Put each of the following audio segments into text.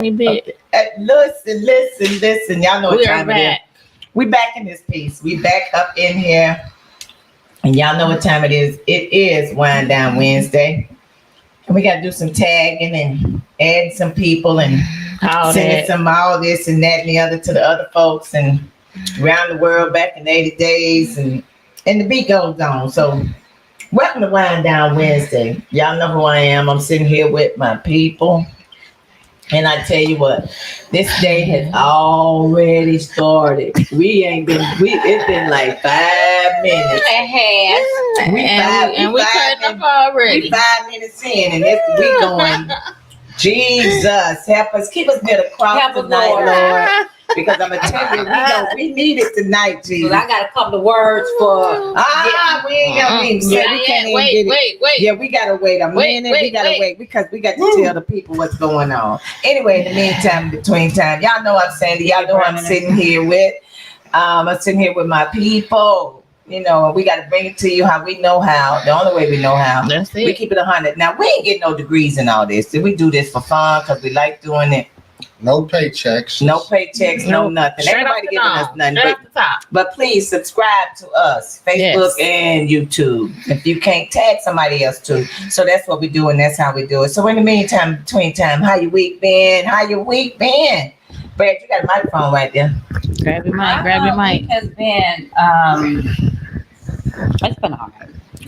Bit. Listen. Y'all know what We are time it back. is. We back in this piece. We back up in here. And y'all know what time it is. It is Wind Down Wednesday. And we got to do some tagging and adding some people and All sending that. some all this and that and the other to the other folks and around the world back in 80 days. And the beat goes on. So welcome to Wind Down Wednesday. Y'all know who I am. I'm sitting here with my people. And I tell you what, this day has already started. It's been like 5 minutes. It has. We cutting up already. We 5 minutes in, and we going, Jesus, help us, keep us near the cross tonight, Lord. Because I'm going to tell you, we need it tonight, Jesus. I got a couple of words for. We ain't got to say we can't even get it. Wait. Yeah, we got to wait a minute. We got to wait because we got to tell the people what's going on. Anyway, in the meantime, between time, y'all know I'm Sandy. Y'all know I'm sitting here with. I'm sitting here with my people. You know, we got to bring it to you how we know how. The only way we know how. That's it. We keep it 100. Now, we ain't getting no degrees in all this. We do this for fun because we like doing it. No paychecks. No paychecks, no nothing. Straight Everybody off the giving dome. us nothing. Straight off the top. But please subscribe to us, Facebook and YouTube. If you can't, tag somebody else too. So that's what we do, and that's how we do it. So in the meantime, between time, how your week been? Brad, you got a microphone right there. Grab your mic. Has been it's been hard.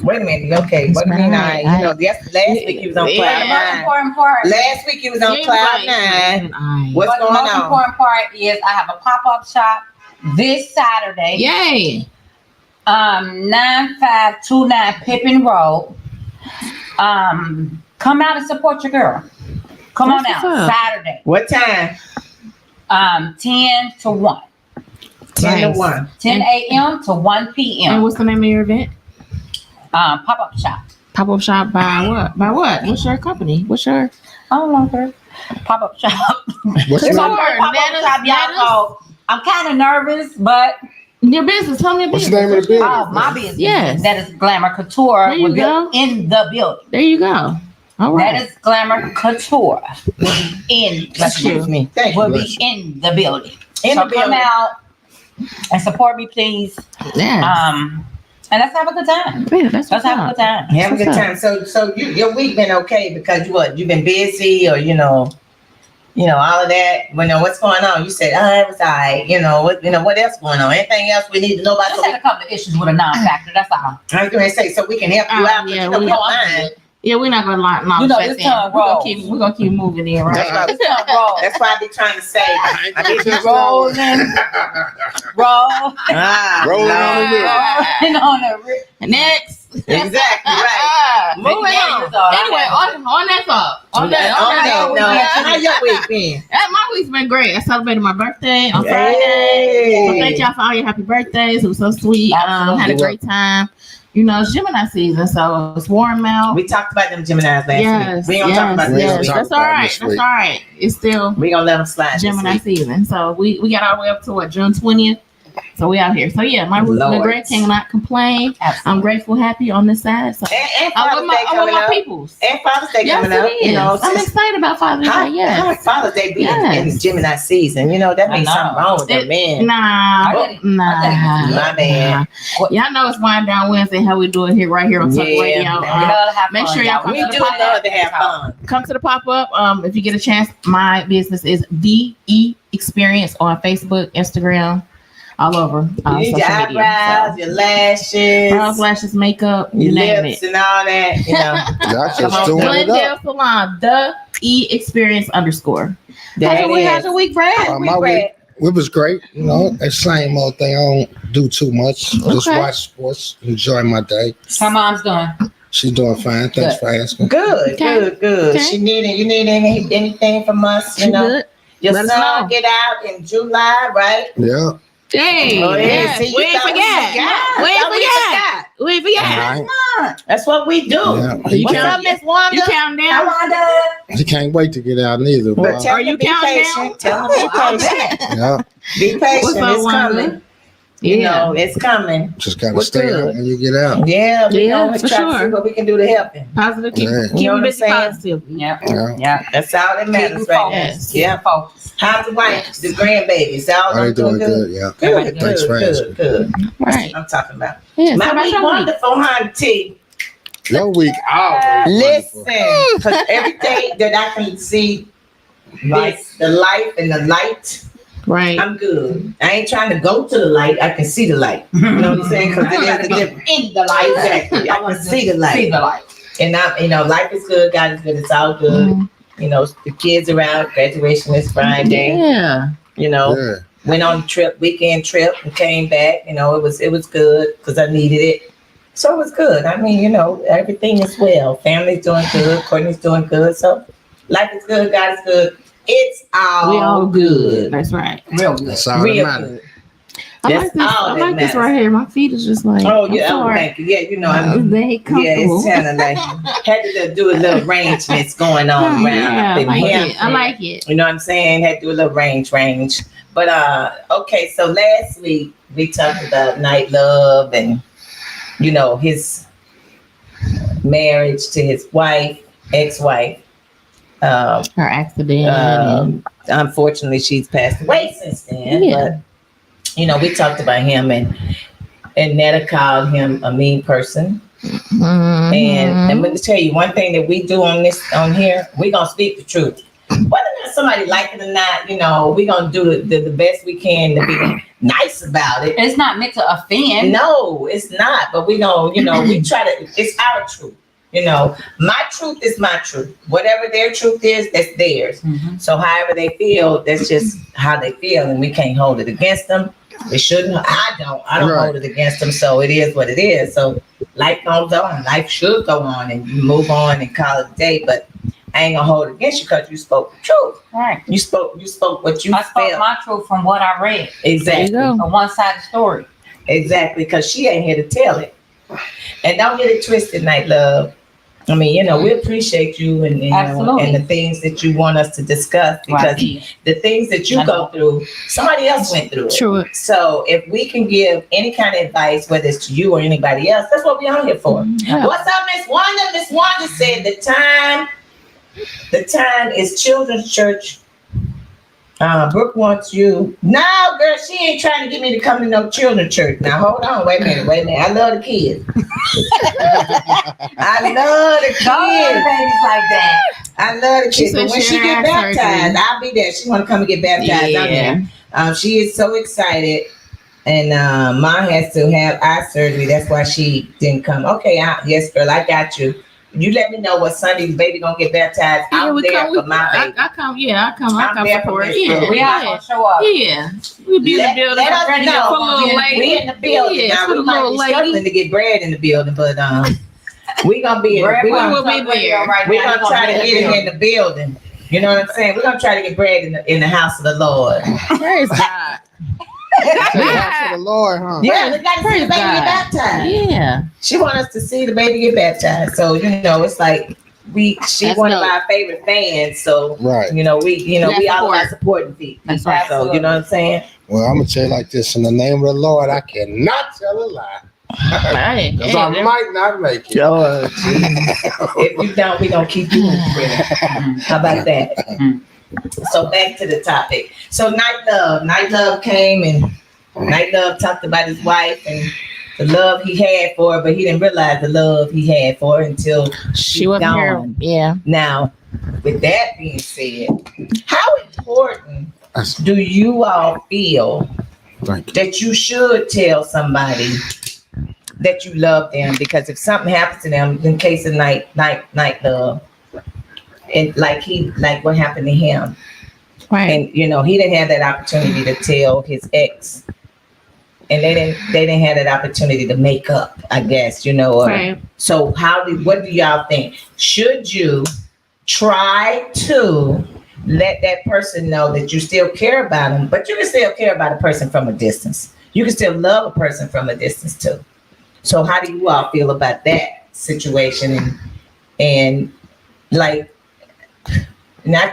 Wait a minute. Okay. What do you mean? Last week you was on cloud The most nine. important part. Last week you was on cloud nine. What's But the going most on? important part is I have a pop-up shop this Saturday. Yay. 9529 Pippin Road. Come out and support your girl. Come on What's out up? Saturday. What time? 10 to 1. 10 Nice. to 1. 10 a.m. to 1 p.m. And what's the name of your event? Pop-up shop. Pop-up shop by what? By what? What's your company? What's your... I don't know her. Pop-up shop. What's It's the my name? first pop-up shop, y'all. So I'm kind of nervous, but Your business. Tell me your What's business. the name of the business? my business. Yes. That is Glamour Couture. There you will be go. in the building. There you go. All right. That is Glamour Couture. Will be in. Excuse me. Thank Will you. be in the building. In So the come building. out and support me, please. Yeah. And let's have a good time. Yeah, that's Let's what's have a up. good time. Have a good What's up? time. So your week been okay because you've been busy or all of that. What's going on? You said, it was all right. What else going on? Anything else we need to know about? Just had a couple of issues with a non-factor. That's all. I was going to say so we can help you out. Yeah, we we- don't mind. Yeah, we're not gonna lie. You know, this tongue rolls. We're gonna keep moving in, right? That's This tongue roll. That's why I be trying to say. I be Rolling. Roll. Rolling on the wheel. Rolling on the wheel. Next. Exactly right. Moving on. Anyway, on that thought. On that. How your week been? My week's been great. I celebrated my birthday on Friday. So thank y'all for all your happy birthdays. It was so sweet. Had a great time. It's Gemini season, so it's warm out. We talked about them Geminis last week. We don't talk about We this don't week. talk That's about all right. this That's week. all right. It's still We gonna let them slide. Gemini this week. season. So we got all the way up to June 20th. So we out here. So yeah, my week's been Lord. great. Cannot complain. Absolutely. I'm grateful, happy on this side. So And I Father's love Day my coming up. peoples. And Father's Day Yes, coming up. it is. I'm excited about Father's How Day. Yes. Father's Day be Yes. in Gemini season? That means I know. something wrong with that man. Nah. My bad. Y'all know it's Wind Down Wednesday. How we do it here, right here on Talk Yeah. Radio. We love to have Make fun, sure y'all come We to do the pop-up. love to have fun. Come to the pop up. If you get a chance, my business is VE Experience on Facebook, Instagram, all over You need your social eyebrows, media. your lashes, So, brows, lashes, makeup, you your name lips, it. and all that. Y'all Come just on, doing it Glendale up. Salon, the E Experience _. There it is. How's your week, Brad? My week, it was great. That same old thing. I don't do too much. Just Okay. watch sports, enjoy my day. How mom's doing? She's doing fine. Thanks for asking. Good, Okay. good. Okay. You need anything from us? You good? Your Let us son know. get out in July, right? Yeah. Hey, Oh, yeah. yes. See, you we ain't thought forget. We ain't forget. That's what we do. Yeah. What's up, Miss Wanda? You counting down? Wanda. She can't wait to get out neither. But Boy. tell Are her you be counting patient. down? Tell her be patient. Yeah. Be patient. What's up, It's Wanda? coming. You Yeah. know, it's coming. Just gotta We're stay good. out when you get out. Yeah, we Yeah, gonna for try to see sure. what we can do to help him. Positive. Keep, Yeah. keep You know what I'm busy saying? positive. Yeah. Yeah. Yeah. That's all that matters Keep right now. focused. Yeah. Focus. How's the wife? Yes. The grandbabies? All Are they them doing good? Yeah. Good, Thanks for good, good. Right. I'm talking about. Yeah. My so about week your week. wonderful, honey T. Your week always Listen, wonderful. because every day that I can see the life and the light, Right. I'm good. I ain't trying to go to the light. I can see the light. You know what I'm saying? Because it is the difference. In the light. Exactly. I can see the See light. the light. And life is good. God is good. It's all good. Mhm. You know, the kids around. Graduation is Friday. Yeah. You know, Yeah. went on a weekend trip, and came back. You know, it was good because I needed it. So it was good. I mean, you know, everything is well. Family's doing good. Courtney's doing good. So life is good. God is good. It's all We all good. That's right. Real good. That's all that Real matters. good. I That's like this. all I that like this matters. right here. My feet is just like. Oh I'm yeah, sorry. thank you. Yeah, you know, I mean, They comfortable. it's kind of like had to do a little arrangements going on around Yeah, up I in like here. it. I like it. You know what I'm saying? Had to do a little range. But okay, so last week we talked about night love and you know his marriage to his wife, ex-wife. Her accident. Unfortunately, she's passed away since then. Yeah. But you know, we talked about him and Netta called him a mean person. Mhm. And let me tell you one thing that we do on here, we gonna speak the truth. Whether or not somebody like it or not, you know, we gonna do the best we can to be nice about it. It's not meant to offend. No, it's not. But we know, you know, we try to. It's our truth. You know, my truth is my truth. Whatever their truth is, that's theirs. Mhm. So however they feel, that's just how they feel, and we can't hold it against them. It shouldn't. I don't Right. hold it against them. So it is what it is. So life goes on. Life should go on, and you move on and call it a day. But I ain't gonna hold it against you because you spoke the truth. Right. You spoke what you I spoke felt. my truth from what I read. Exactly. There you go. A one-sided story. Exactly. Because she ain't here to tell it. And don't get it twisted, Night Love. I mean, you know, we appreciate you and you know, Absolutely. and the things that you want us to discuss because Right. the things that you I go know. through, somebody else went through it. True. So if we can give any kind of advice, whether it's to you or anybody else, that's what we're on here for. Yeah. What's up, Miss Wanda? Miss Wanda said the time is Children's Church. Brooke wants you. No, girl, she ain't trying to get me to come to no children's church. Now hold on, wait a minute. I love the kids. I love the Don't kids. have babies like that. I love the She kids. said But when she she get had baptized, surgery. I'll be there. She want to come and get baptized. I'm Yeah. there. She is so excited. And mom has to have eye surgery. That's why she didn't come. Okay, yes, girl, I got you. You let me know what Sunday the baby gonna get baptized. Yeah, I'm we there come. for my baby. I come. Yeah, I come. I I'm come there for support. Miss Yeah, Brooke. We all yeah, gonna show up. yeah. We'll be in the building. Let us ready to know. for little lady. We in the building. Yeah, now for we the might little be lady. struggling to get bread in the building, but we gonna be in. Brad, We we gonna, will be there. Right we now. gonna try to get him in the building. You know what I'm saying? We're gonna try to get bread in the house of the Lord. Praise God. Say that for the Lord, huh? Yeah, we gotta see Praise the baby God. get baptized. Yeah. She want us to see the baby get baptized. So you know, it's like she That's one of dope. our favorite fans. So Right. we Yeah, we all about support. supporting people. That's right. So you know what I'm saying? Well, I'm gonna tell you like this: in the name of the Lord, I cannot tell a lie. Right. Because I might not make it. If you don't, we gonna keep you in prayer. How about that? So back to the topic. So Night Love came and Night Love talked about his wife and the love he had for her, but he didn't realize the love he had for her until She wasn't here. gone. Yeah. Now, with that being said, how important That's- do you all feel Thank you. that you should tell somebody that you love them? Because if something happens to them, in case of Night Love, and like what happened to him, Right. and you know he didn't have that opportunity to tell his ex, and they didn't have that opportunity to make up, I guess, you know. Right. So what do y'all think? Should you try to let that person know that you still care about them, but you can still care about a person from a distance? You can still love a person from a distance too. So how do you all feel about that situation? And I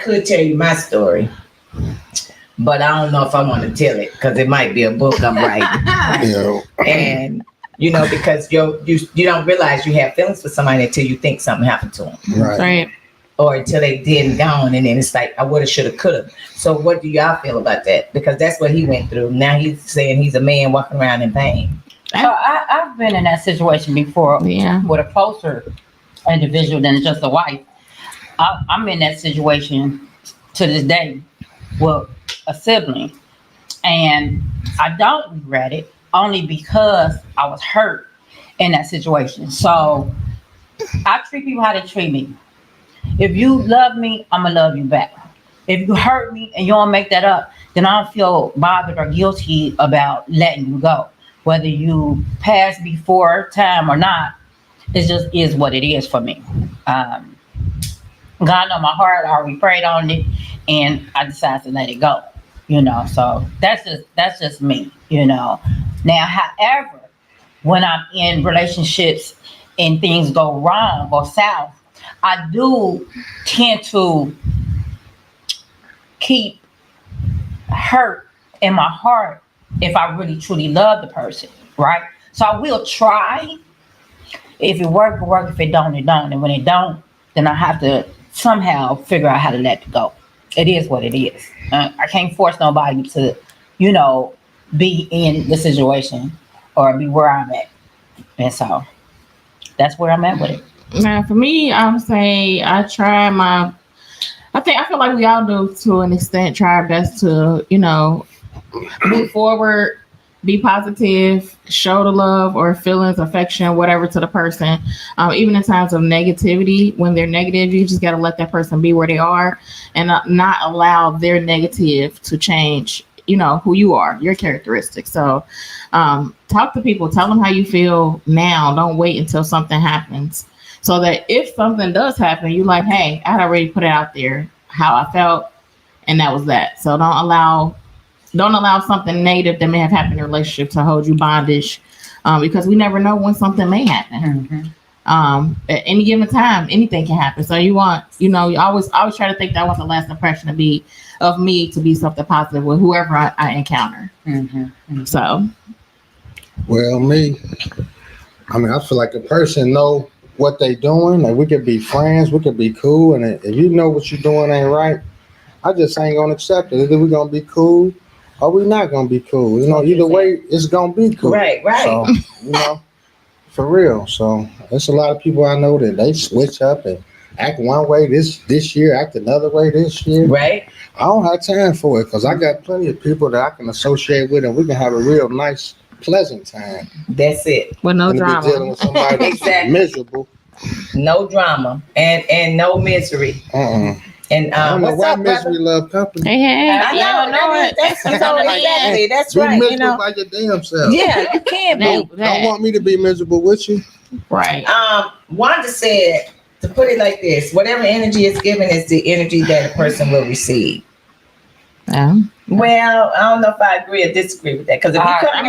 could tell you my story, but I don't know if I want to tell it because it might be a book I'm writing. Yeah. And because you don't realize you have feelings for somebody until you think something happened to them, Right. Right. or until they did and gone, and then it's like I woulda, shoulda, coulda. So what do y'all feel about that? Because that's what he went through. Now he's saying he's a man walking around in pain. So I've been in that situation before Yeah. with a closer individual than just a wife. I'm in that situation to this day with a sibling, and I don't regret it only because I was hurt in that situation. So I treat people how they treat me. If you love me, I'm gonna love you back. If you hurt me and you don't make that up, then I don't feel bothered or guilty about letting you go. Whether you pass before time or not, it just is what it is for me. God know my heart. I already prayed on it, and I decided to let it go. So that's just me. Now, however, when I'm in relationships and things go wrong or south, I do tend to keep hurt in my heart if I really truly love the person, right? So I will try. If it work, it work. If it don't, it don't. And when it don't, then I have to somehow figure out how to let it go. It is what it is. I can't force nobody to, be in the situation or be where I'm at. And so that's where I'm at with it. Now, for me, I would say I feel like we all do to an extent, try our best to, move forward, be positive, show the love or feelings, affection, whatever to the person. Even in times of negativity, when they're negative, you just got to let that person be where they are and not allow their negative to change, who you are, your characteristics. So talk to people, tell them how you feel now. Don't wait until something happens. So that if something does happen, you're like, hey, I had already put it out there how I felt, and that was that. So don't allow something negative that may have happened in a relationship to hold you bondage, because we never know when something may happen. Mm-hmm. At any given time, anything can happen. So you want, you always try to think that was the last impression of me to be something positive with whoever I encounter. Mm-hmm. Mm-hmm. So, Well, I feel like a person know what they doing, and we could be friends, we could be cool, and if you know what you're doing ain't right, I just ain't gonna accept it. Either we gonna be cool or we not gonna be cool. Either way, it's gonna be cool. Right. So, for real. So there's a lot of people I know that they switch up and act one way this year, act another way this year. Right. I don't have time for it because I got plenty of people that I can associate with, and we can have a real nice, pleasant time. That's it. with no Instead of drama. dealing with somebody that's Exactly. miserable. No drama and no misery. And I don't know what's why up, brother? misery love company. Hey, I know. That's exactly. That's Be right. miserable by your damn self. Yeah, you can be. Don't want me to be miserable with you. Right. Wanda said, to put it like this, whatever energy is given is the energy that a person will receive. Yeah. Well, I don't know if I agree or disagree with that. Because if you come I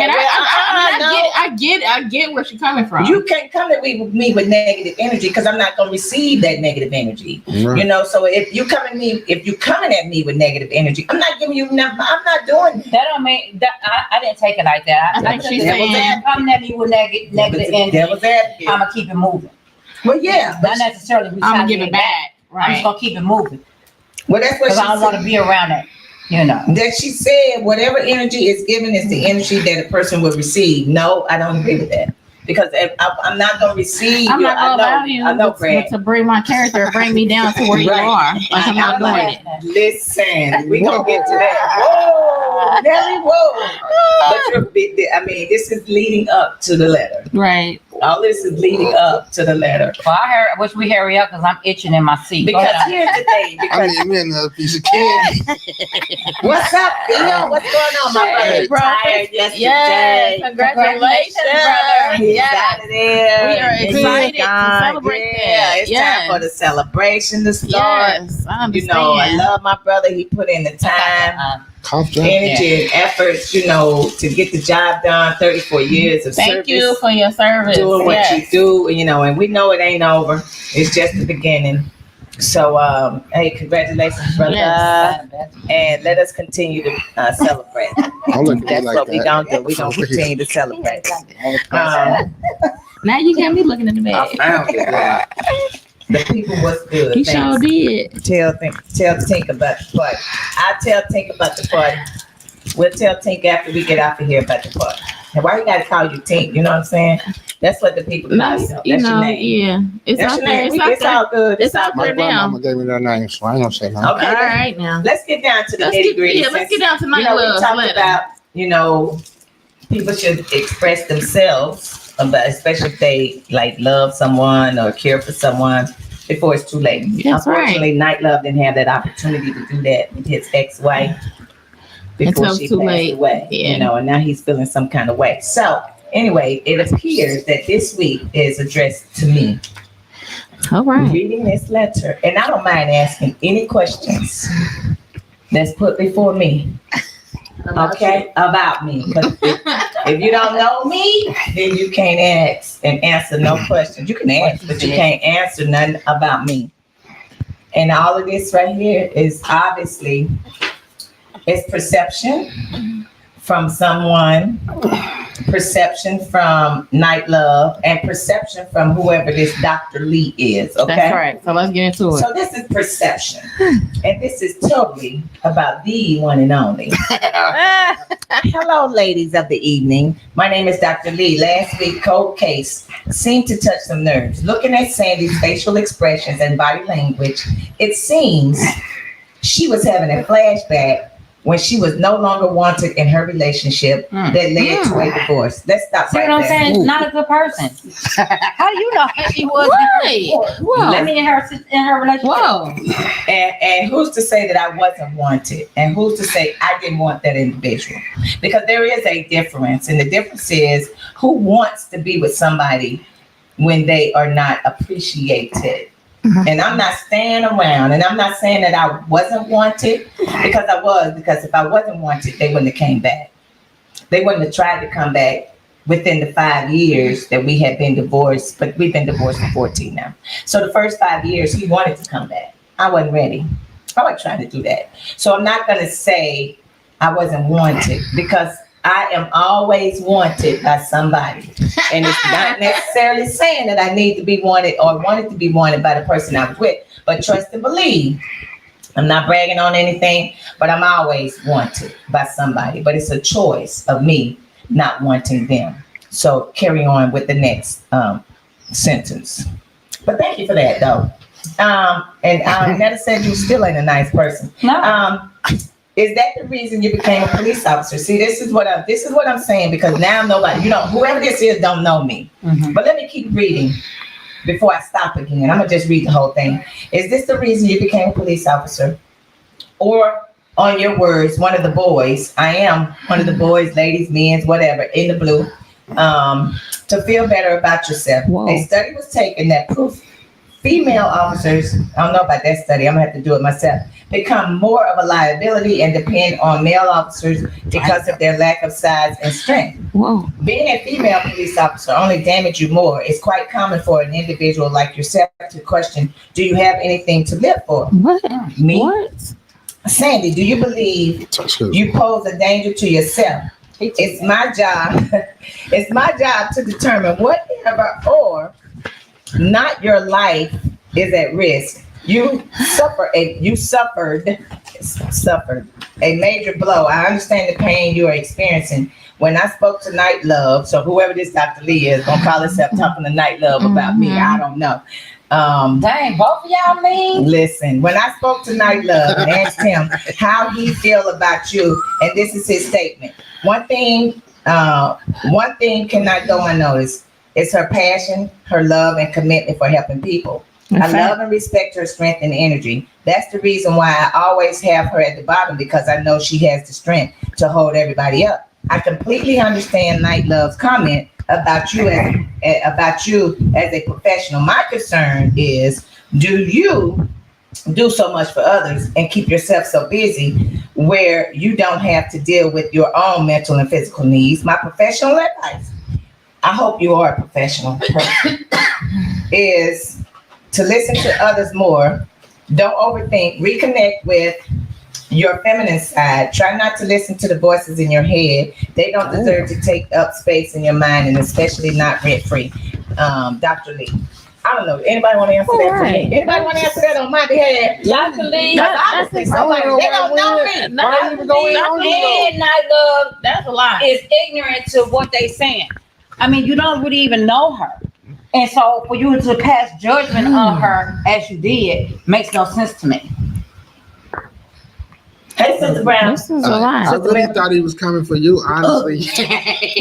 get where she's coming from. you can't come at me with negative energy because I'm not going to receive that negative energy. Right. So if you coming at me with negative energy, I'm not giving you nothing. I'm not doing that. That don't mean that I didn't take it like that. I think she's that saying coming at me with negative energy. Devil's advocate. I'm gonna keep it moving. Well, yeah, Not necessarily. I'm gonna give it back. I'm Right. just gonna keep it moving well, that's what because she I don't want to said. be around that. That she said, whatever energy is given is the energy that a person will receive. No, I don't agree with that. Because if I'm not going to receive. I'm not gonna allow you I know, Brad. to bring my character, bring me down to where you Right. are. Like I'm not doing it. Listen, we gonna get to that. Whoa, Nelly, whoa. But this is leading up to the letter. Right. All this is leading up to the letter. Well, I wish we hurry up because I'm itching in my seat. Go Because ahead. here's the thing. I Because need me another piece of candy. what's up, Theo? What's going on, my brother? Hey, bro. Retired yesterday. Yes. Congratulations, brother. He's Yes. out of there. We are He's excited to gone. celebrate Yeah, that. it's Yes. time for the celebration to start. Yes, I understand. I love my brother. He put in the time, Cough drop. energy, and efforts, to get the job done. 34 years of Thank service. you for your service. Doing what Yes. you do, and we know it ain't over. It's just the beginning. So, hey, congratulations, brother. Yes. And let us continue to celebrate. Don't look at me That's like what we that. gonna do. We gonna continue to celebrate. Now you got me looking in the I bag. found it. The people was good. He sure Thanks. did. Tell Tink about the party. I tell Tink about the party. We'll tell Tink after we get out of here about the party. And why you gotta call you Tink? You know what I'm saying? That's what the people call Nice, you. That's you your know, name. yeah. It's That's out your there. name. It's out It's there. all good. It's out My there grandmama now. gave me that name, so I ain't gonna say nothing. Okay. All right now. Let's get down to the Let's nitty get, gritty. yeah, let's get down to We night love. talked letter. about, people should express themselves, especially if they like love someone or care for someone before it's too late. That's right. Unfortunately, Night Love didn't have that opportunity to do that with his ex-wife before Until she it's too passed late. away. Yeah. And now he's feeling some kind of way. So anyway, it appears that this week is addressed to me. All right. Reading this letter, and I don't mind asking any questions that's put before me. Okay, about me. But if you don't know me, then you can't ask and answer no questions. You can ask, but you can't answer nothing about me. And all of this right here is obviously it's perception from someone, perception from Night Love, and perception from whoever this Dr. Lee is. Okay. That's right. So let's get into it. So this is perception, and this is totally about the one and only. Hello, ladies of the evening. My name is Dr. Lee. Last week, cold case seemed to touch some nerves. Looking at Sandy's facial expressions and body language, it seems she was having a flashback when she was no longer wanted in her relationship that led to a divorce. Let's stop See right what I'm there. saying? It's not a good person. How do you know how she was? Right. Whoa. Let me in her relationship. Whoa. And who's to say that I wasn't wanted? And who's to say I didn't want that individual? Because there is a difference. And the difference is who wants to be with somebody when they are not appreciated. And I'm not staying around. And I'm not saying that I wasn't wanted, because I was. Because if I wasn't wanted, they wouldn't have came back. They wouldn't have tried to come back within the 5 years that we had been divorced. But we've been divorced for 14 now. So the first 5 years, he wanted to come back. I wasn't ready. I wasn't trying to do that. So I'm not going to say I wasn't wanted, because I am always wanted by somebody. And it's not necessarily saying that I need to be wanted or wanted to be wanted by the person I was with, but trust and believe. I'm not bragging on anything, but I'm always wanted by somebody. But it's a choice of me not wanting them. So carry on with the next sentence. But thank you for that, though. And Netta said you still ain't a nice person. No. Is that the reason you became a police officer? See, this is what I'm saying, because now nobody, whoever this is don't know me. Mhm. But let me keep reading before I stop again. I'm gonna just read the whole thing. Is this the reason you became a police officer? Or on your words, one of the boys, I am one of the boys, ladies, men's, whatever, in the blue, to feel better about yourself. Whoa. A study was taken that proof female officers, I don't know about that study, I'm gonna have to do it myself, become more of a liability and depend on male officers because of their lack of size and strength. Whoa. Being a female police officer only damage you more. It's quite common for an individual like yourself to question, do you have anything to live for? What? Me? What? Sandy, do you believe you pose a danger to yourself? It's my job. It's my job to determine whatever or not your life is at risk. You suffered a major blow. I understand the pain you are experiencing. When I spoke to Night Love, so whoever this Dr. Lee is gonna call himself talking to Night Love about me, I don't know. Dang, both of y'all mean? Listen, when I spoke to Night Love and asked him how he feel about you, and this is his statement. One thing cannot go unnoticed. It's her passion, her love, and commitment for helping people. I love and respect her strength and energy. That's the reason why I always have her at the bottom, because I know she has the strength to hold everybody up. I completely understand Night Love's comment about you as a professional. My concern is, do you do so much for others and keep yourself so busy where you don't have to deal with your own mental and physical needs? My professional advice, I hope you are a professional person, is to listen to others more Don't overthink. Reconnect with your feminine side. Try not to listen to the voices in your head. They don't deserve to take up space in your mind, and especially not rent free. Dr. Lee. I don't know. Anybody want to answer that for me? Anybody want to answer that on my behalf? Dr. Lee, Honestly, somebody, they don't know me. Dr. Lee and Night Love That's a lot. is ignorant to what they saying. I mean, you don't really even know her. And so for you to pass judgment on her as you did makes no sense to me. Hey, Sister Brown. This is a I lot. really thought he was coming for you, honestly.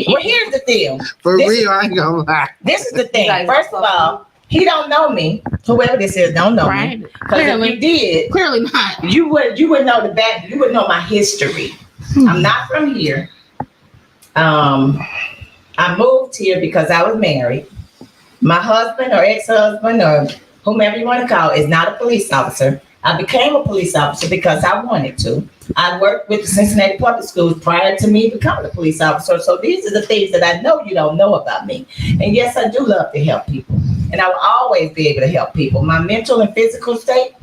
Well, here's the deal. For This- real, I ain't gonna lie. This is the thing. Like, First of all, he don't know me. Whoever this is don't know me. Right? Because if Clearly, you did, clearly not. you would know the back. You would know my history. I'm not from here. I moved here because I was married. My husband or ex-husband or whomever you want to call is not a police officer. I became a police officer because I wanted to. I worked with the Cincinnati Public Schools prior to me becoming a police officer. So these are the things that I know you don't know about me. And yes, I do love to help people. And I will always be able to help people. My mental and physical state,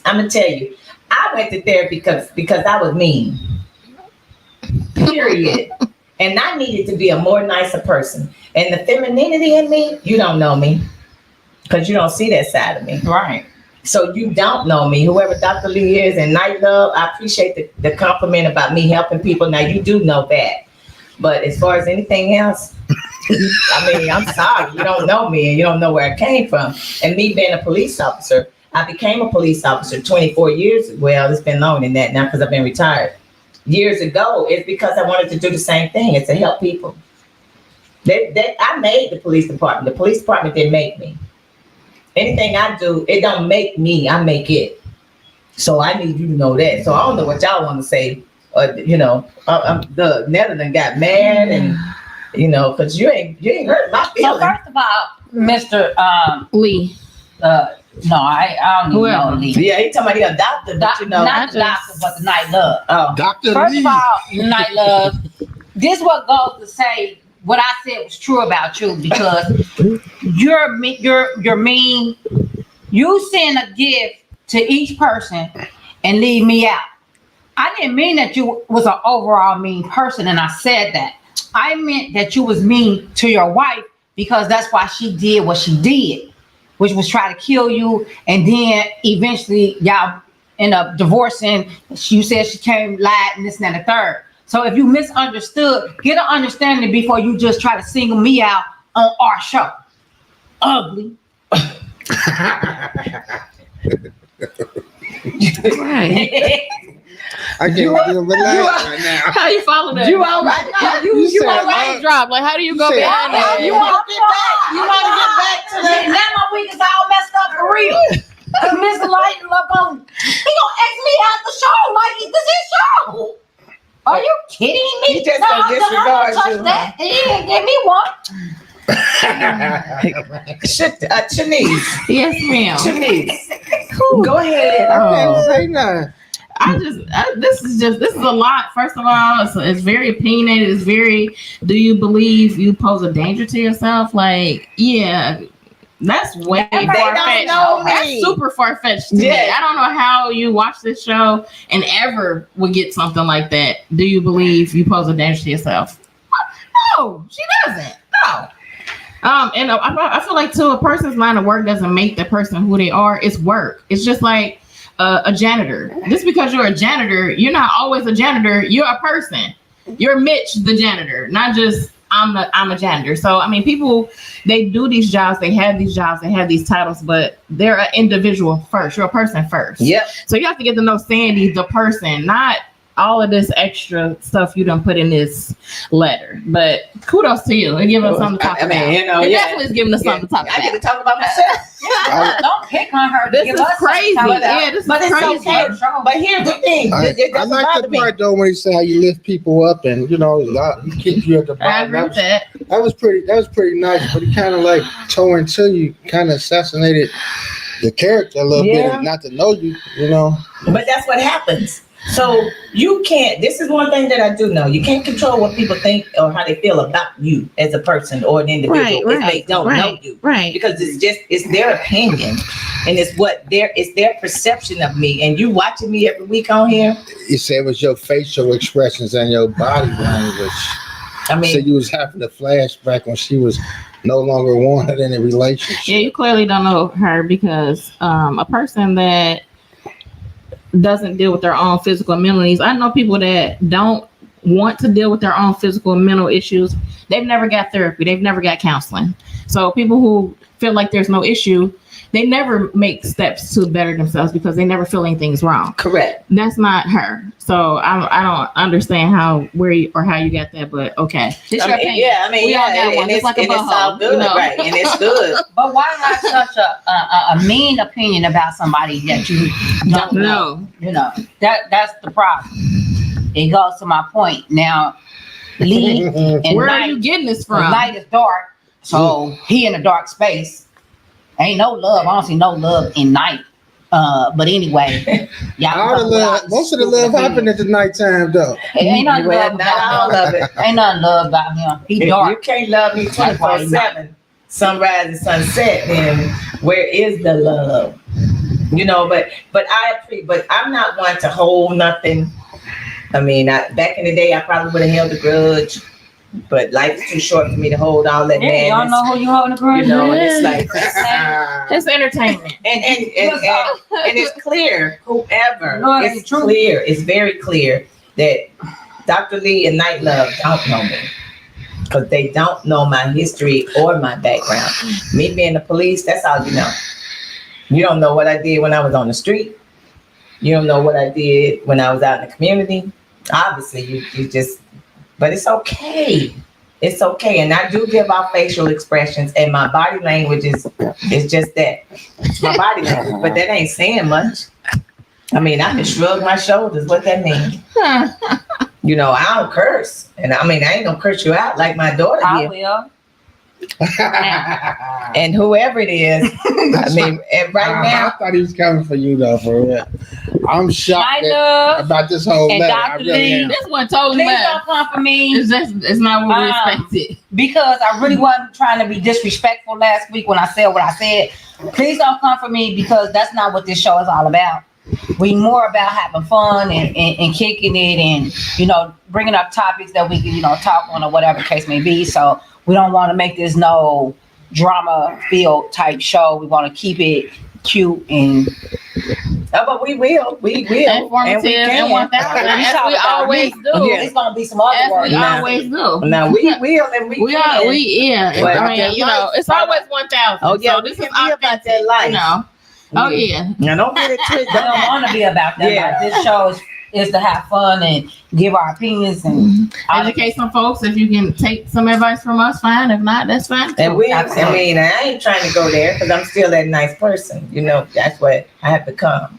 I'm going to tell you, I went to therapy because I was mean. Period. And I needed to be a more nicer person. And the femininity in me, you don't know me because you don't see that side of me. Right. So you don't know me. Whoever Dr. Lee is and Night Love, I appreciate the compliment about me helping people. Now you do know that. But as far as anything else, I mean, I'm sorry. You don't know me and you don't know where I came from. And me being a police officer, I became a police officer 24 years. Well, it's been longer than that now because I've been retired. Years ago, it's because I wanted to do the same thing. It's to help people. I made the police department. The police department didn't make me. Anything I do, it don't make me, I make it. So I need you to know that. So I don't know what y'all want to say. The Netherlands got mad and, because you ain't hurt my So feelings. first of all, Mr. Lee. No, I don't even know Lee. Yeah, he talking about he a doctor, but Not the doctor, but the Night Love. Oh, Dr. First Lee. of all, Night Love, this what goes to say what I said was true about you because you're mean. You send a gift to each person and leave me out. I didn't mean that you was an overall mean person, and I said that. I meant that you was mean to your wife because that's why she did what she did, which was try to kill you, and then eventually y'all end up divorcing. You said she came, lied, and this and that, and the third. So if you misunderstood, get an understanding before you just try to single me out on our show. Ugly. Right. I can't even relax right now. How you follow that? you all right? No, You You said, all right? Drop. Like, how do you go said, behind that? You want to get back? You want to get back to the? Now my week is all messed up for real. Cause Mr. Lighten up on, he gonna X me out the show like this is show. Are you kidding me? He just No, gonna I'm not disregard touch you. that. He didn't give me one. Shanice. Yes, ma'am. Shanice. Go ahead. I can't say nothing. This is a lot. First of all, it's very opinionated. It's very, do you believe you pose a danger to yourself? Like, yeah, that's way They don't far-fetched. know me. That's super far-fetched to me. Yeah. I don't know how you watch this show and ever would get something like that. Do you believe you pose a danger to yourself? No, she doesn't. No. And I feel like too, a person's line of work doesn't make the person who they are. It's work. It's just like a janitor. Just because you're a janitor, you're not always a janitor. You're a person. You're Mitch, the janitor, not just I'm a janitor. So I mean, people, they do these jobs, they have these jobs, they have these titles, but they're an individual first. You're a person first. Yep. So you have to get to know Sandy, the person, not all of this extra stuff you done put in this letter. But kudos to you and giving us something to talk about. It definitely is giving us something to talk I get about. to talk about myself. Don't pick on her. This Give is us something crazy. to talk about. Yeah, this But is it's crazy. okay. But here's the thing. I It doesn't like bother the me. part though when he said how you lift people up and he keeps you at the I bottom. agree with that. That was pretty nice, but he kind of like tore into you, kind of assassinated the character a little bit, Yeah. and not to know you. But that's what happens. So you can't, this is one thing that I do know. You can't control what people think or how they feel about you as a person or an individual if they don't know you. Right. Because it's their opinion. and it's their perception of me. And you watching me every week on here. You said it was your facial expressions and your body language. I mean, So you was having a flashback when she was no longer wanted in a relationship. Yeah, you clearly don't know her because a person that doesn't deal with their own physical and mental needs. I know people that don't want to deal with their own physical and mental issues. They've never got therapy. They've never got counseling. So people who feel like there's no issue, they never make steps to better themselves because they never feel anything's wrong. correct. That's not her. So I don't understand how you got that, but okay. It's your opinion. We all got one. And It's like a it's all butthole, good, you know? right? And it's good. But why have such a mean opinion about somebody that you don't know? No. You know, that's the problem. It goes to my point. Now, Lee and Where are Night, you getting this the from? night is dark, so he in a dark space. Ain't no love. I don't see no love in Night. But anyway, y'all. All the love, most of the love happened at the nighttime though. Ain't nothing Well, love not all about him. of it. Ain't nothing love about him. He If you dark. can't love me 24/7, sunrise and sunset, then where is the love? You know, but I'm not one to hold nothing. I mean, back in the day, I probably would have held a grudge, but life is too short for me to hold all that Yeah, y'all madness. know who you holding a grudge. You know, and it's like, It's entertainment. and it's clear, whoever, No, it ain't it's true. clear, it's very clear that Dr. Lee and Night Love don't know me. Because they don't know my history or my background. Me being the police, that's all you know. You don't know what I did when I was on the street. You don't know what I did when I was out in the community. Obviously, you just, but it's okay. It's okay. And I do give out facial expressions, and my body language is just that. My body language, but that ain't saying much. I mean, I can shrug my shoulders. What that mean? You know, I don't curse. And I mean, I ain't gonna curse you out like my daughter I did. will. And whoever it is, I mean, and right now, I thought he was coming for you though, for real. I'm shocked I love. about this whole And letter. I Dr. really Lee. am. This one totally Please left. don't come for me. It's not what we expected. Because I really wasn't trying to be disrespectful last week when I said what I said. Please don't come for me because that's not what this show is all about. We more about having fun and kicking it and, you know, bringing up topics that we can, you know, talk on or whatever the case may be. So we don't want to make this no drama filled type show. We want to keep it cute and but we will. And we Informative can. and 1,000. As we always do. Yeah. it's gonna be some other As words. we Now- always do. Now we will and we can. Yeah. But I mean, you know, it's always 1,000. Oh, yeah, So we this can is be about authentic, that life. you know. Oh yeah. Now don't get it twisted. I don't want to be about that. Yeah. Like, this show is to have fun and give our opinions and Educate some folks. If you can take some advice from us, fine. If not, that's fine. And too. we, I mean, I ain't trying to go there because I'm still that nice person. You know, that's what I have become.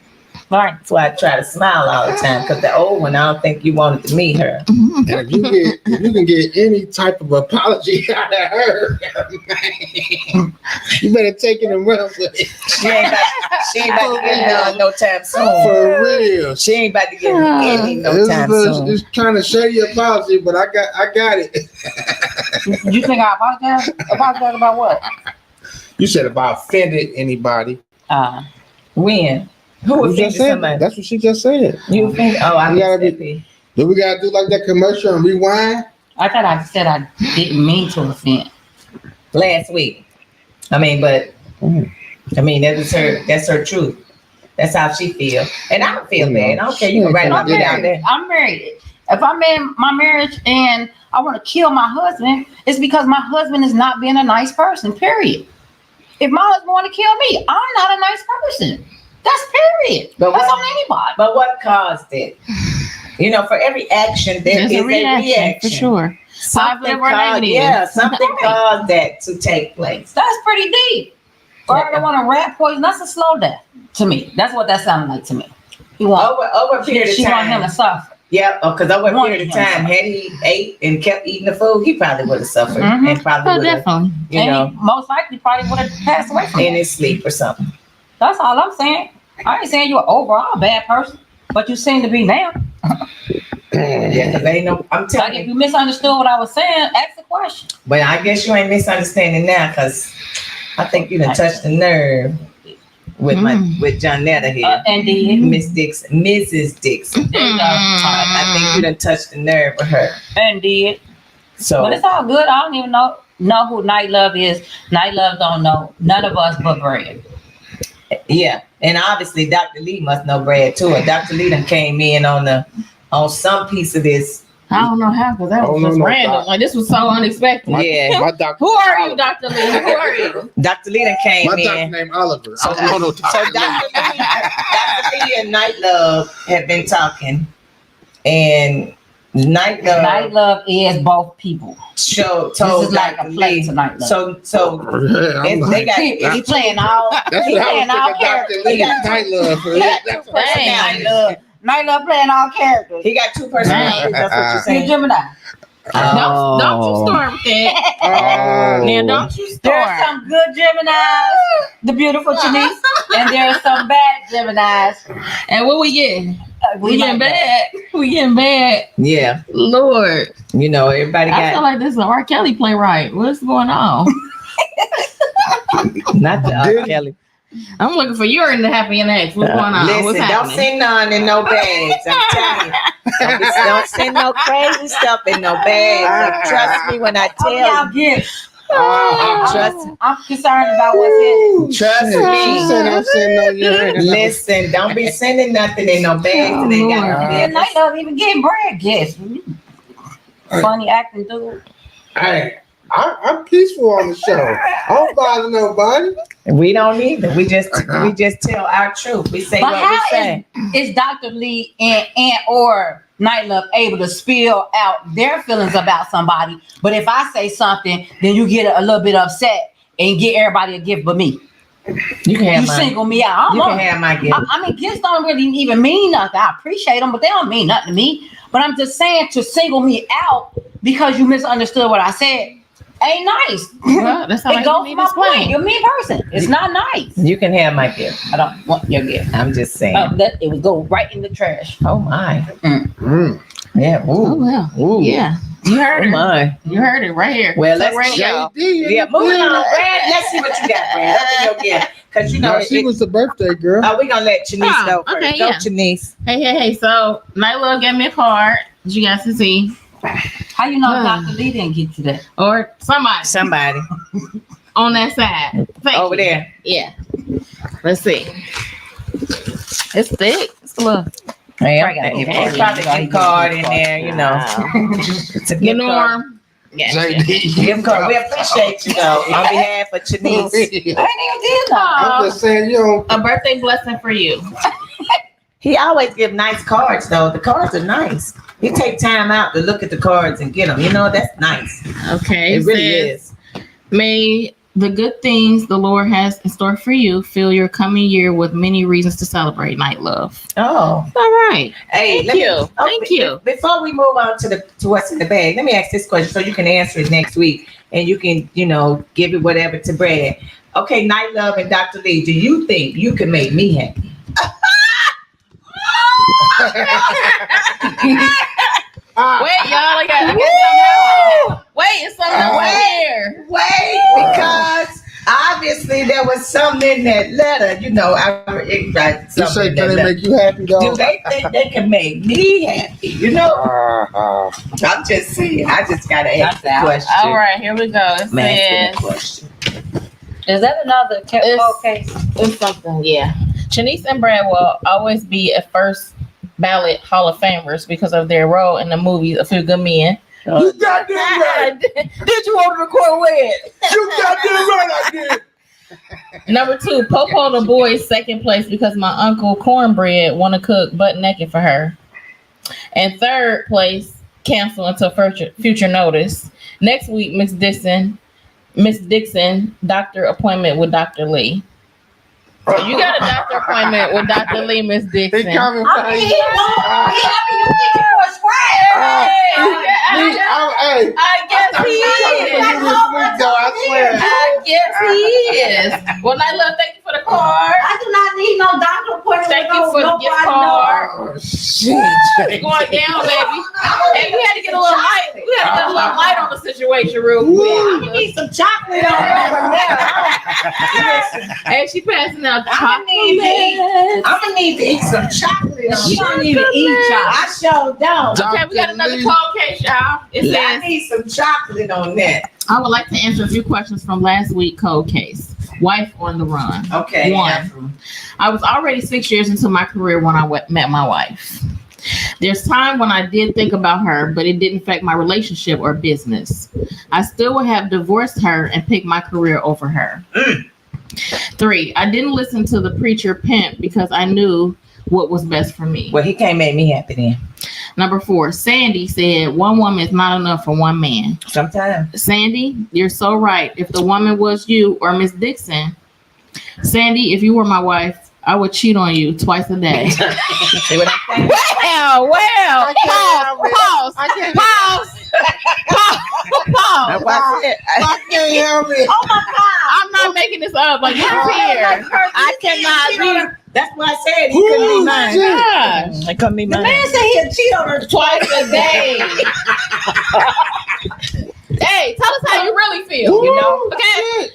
Right. That's why I try to smile all the time because the old one, I don't think you wanted to meet her. And if you can get any type of apology out of her, man, you better take it and run with it. She ain't about to get none no time soon. For real. She ain't about to get any no time soon. It's kind of shady apology, but I got it. You think I apologize? Apologize about what? You said if I offended anybody. When? Who You offended just said somebody? that's what she just said. You offended? Oh, I You gotta missed be- that. Do we gotta do like that commercial and rewind? I thought I said I didn't mean to offend. Last week. I mean, but I mean that's her truth. That's how she feel. And I don't feel bad. I don't care. You can write it I'm down there. married. I'm married. If I'm in my marriage and I want to kill my husband, it's because my husband is not being a nice person, period. If my husband want to kill me, I'm not a nice person. That's period. But That's what- on anybody. But what caused it? You know, for every action there There's is a reaction for sure. Something Positive or caused, negative. yeah, something caused that to take place. That's pretty deep. Or I don't want to rat poison. That's a slow death to me. That's what that sounded like to me. You want Over a period she of want him time. to suffer. Yeah, because over a Wanted period of him to time, suffer. had he ate and kept eating the food, he probably would have suffered Mhm. and probably Oh, would have, definitely. you And know, he most likely probably would have passed away from in it. his sleep or something. That's all I'm saying. I ain't saying you're overall a bad person, but you seem to be now. Yeah, because ain't no, I'm Like telling if you. you misunderstood what I was saying, ask the question. But I guess you ain't misunderstanding now because I think you done touched the nerve. with with Jonetta here. And did. Miss Dixon, Mrs. Dixon. There you go. I think you done touched the nerve with her. And did. So But it's all good. I don't even know who Night Love is. Night Love don't know none of us but Brad. yeah, and obviously Dr. Lee must know Brad too. And Dr. Lee done came in on some piece of this. I don't know how, because that was just random. Like, this was so unexpected. Yeah. My doctor. Who are you, Dr. Lee? Who are you? Dr. Lee done came My doctor in. named Oliver. So, I don't know so Dr. Lee and Night Love have been talking, and Night Love, Night Love is both people. told This is like Dr. a play Lee. to Night Love. So Yeah, I'm they like, got He playing all. that's he what I playing all was thinking. Dr. characters. Lee, Night Love. That's two personalities. Night Love playing all characters. He got two personalities. That's what you're He's saying. Gemini. Don't you start with that. Oh. Now, don't you There's start. some good Geminis, the beautiful Shanice, and there's some bad Geminis. And what we getting? We getting like that. bad. We getting bad. Yeah, Lord. you know everybody I feel got like this is an R. Kelly playwright. What's going on? not the R. Kelly. I'm looking for urine to happen next. What's going on? What's Listen, don't happening? send none in no bags. I'm telling you, don't send no crazy stuff in no bags. Trust me when I Oh, tell y'all you. get. Trust, I'm concerned about what's in. trust She me. said I'm sitting on your head. Listen, don't be sending nothing in no bags. They got no And business. Night Love even getting bread. Yes. Funny acting dude. Hey, I'm peaceful on the show. I don't bother nobody. We don't either. We just tell our truth. We say But what how we say. is Dr. Lee and or Night Love able to spill out their feelings about somebody? But if I say something, then you get a little bit upset and get everybody a gift but me. You can have You mine. single me out. You can have my gift. I mean, gifts don't really even mean nothing. I appreciate them, but they don't mean nothing to me. But I'm just saying to single me out because you misunderstood what I said ain't nice. Well, that's how It goes me to my this point. point. You're a mean person. It's not nice. You can have my gift. I don't want your gift. I'm just saying. It would go right in the trash. Oh my. Mm. Yeah. Oh, Ooh. well. Ooh. Yeah. You heard Oh it. my. You heard it right here. Well, So let's right now. JD. Yeah, moving on. Brad, let's see what you got, Brad. Open your gift. Because you know, No, she was the birthday girl. we're going to let Janice go first. okay, Go, yeah. Janice. Hey. So, Night Love gave me a card. As you guys can see. How you know Dr. Lee didn't get you that? Or Somebody on that side. Thank over you. there. Yeah. Let's see. It's thick. It's a little. Hey, I got it. it's probably a gift card in there, you know. It's a The gift card. norm. Yeah. JD. Gift card. We appreciate you, though, on behalf of Janice. I ain't even did that. I'm just saying, you know, A birthday blessing for you. He always give nice cards, though. The cards are nice. He take time out to look at the cards and get them. You know, that's nice. Okay. It really says, is. May the good things the Lord has in store for you fill your coming year with many reasons to celebrate. Night Love. Oh. All right. Hey, Thank you. Thank you. Before we move on to what's in the bag, let me ask this question so you can answer it next week and you can, give it whatever to Brad. Okay, Night Love and Dr. Lee, do you think you can make me happy? Wait, y'all. I got Wait, it's something here. Wait, because obviously there was something in that letter, you say, can they make you happy, Do though? they think they can make me happy? I'm just saying. I just gotta ask the question. All right, here we go. It I'm asking the says question. Is that another case? it's something, yeah. Shanice and Brad will always be a first ballot Hall of Famers because of their role in the movie A Few Good Men. You got that right. Did you want to record with? You got that right, I did. Number 2, Popo the Boys second place because my uncle Cornbread want to cook butt naked for her. And third place, cancel until future notice. Next week, Miss Dixon, doctor appointment with Dr. Lee. So you got a doctor appointment with Dr. Lee, Miss He Dixon. coming for you. you think you were square. Hey, I guess he is. I swear. I guess he is. Well, Night Love, thank you for the card. I do not need no doctor appointment. Thank you for the gift card. Oh, shit. It's going down, baby. And we had to get a little mic. We gotta get a little light on the situation real I'm quick. gonna need some chocolate on that. And she passing out I'm gonna need to eat some chocolate on You that. don't even eat chocolate. I sure don't. Okay, we got another Lee. cold case, y'all. It I says, need some chocolate on that. I would like to answer a few questions from last week cold case. Wife on the run. Okay. One. I was already 6 years into my career when I met my wife. There's time when I did think about her, but it didn't affect my relationship or business. I still would have divorced her and picked my career over her. 3, I didn't listen to the preacher pimp because I knew what was best for me. Well, he can't make me happy then. Number 4, Sandy said one woman is not enough for one man. Sometimes. Sandy, you're so right. If the woman was you or Miss Dixon, Sandy, if you were my wife, I would cheat on you twice a day. See what I'm saying? Well, pause. That's why I said, I can't help it. oh my God. I'm not making this up. Like, you're here. I cannot be. That's why I said he couldn't be mine. Gosh. It couldn't be The mine. man said he'll cheat on her Twice a day. Hey, tell us how you really feel, you know? Okay.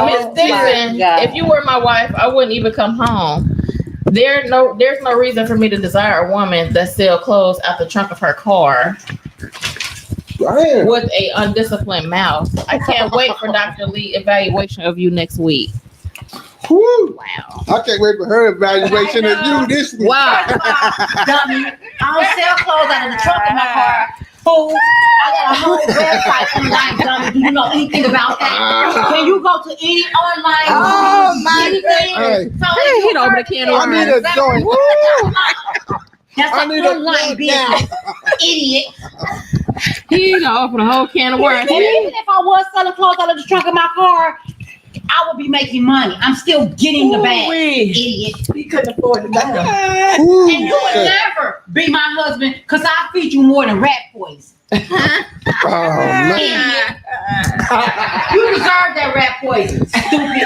Miss Dixon, if you were my wife, I wouldn't even come home. There's no reason for me to desire a woman that sells clothes out the trunk of her car Damn. with a undisciplined mouth. I can't wait for Dr. Lee evaluation of you next week. Woo. Wow. I can't wait for her evaluation of you this week. Wow. dummy. I don't sell clothes out of the trunk of my car. Fool. I got a whole website online, dummy. Do you know anything about that? Can you go to any online? Oh, my anything? Hey, He don't open a can of I need a joint. That's I an need a online joint business, now. idiot. He don't open a whole can of worms. And even if I was selling clothes out of the trunk of my car, I would be making money. I'm still getting the bag, idiot. He couldn't afford to buy them. Woo. And you would never be my husband because I feed you more than rat poison. Oh, man. Idiot. You deserve that rat poison, stupid.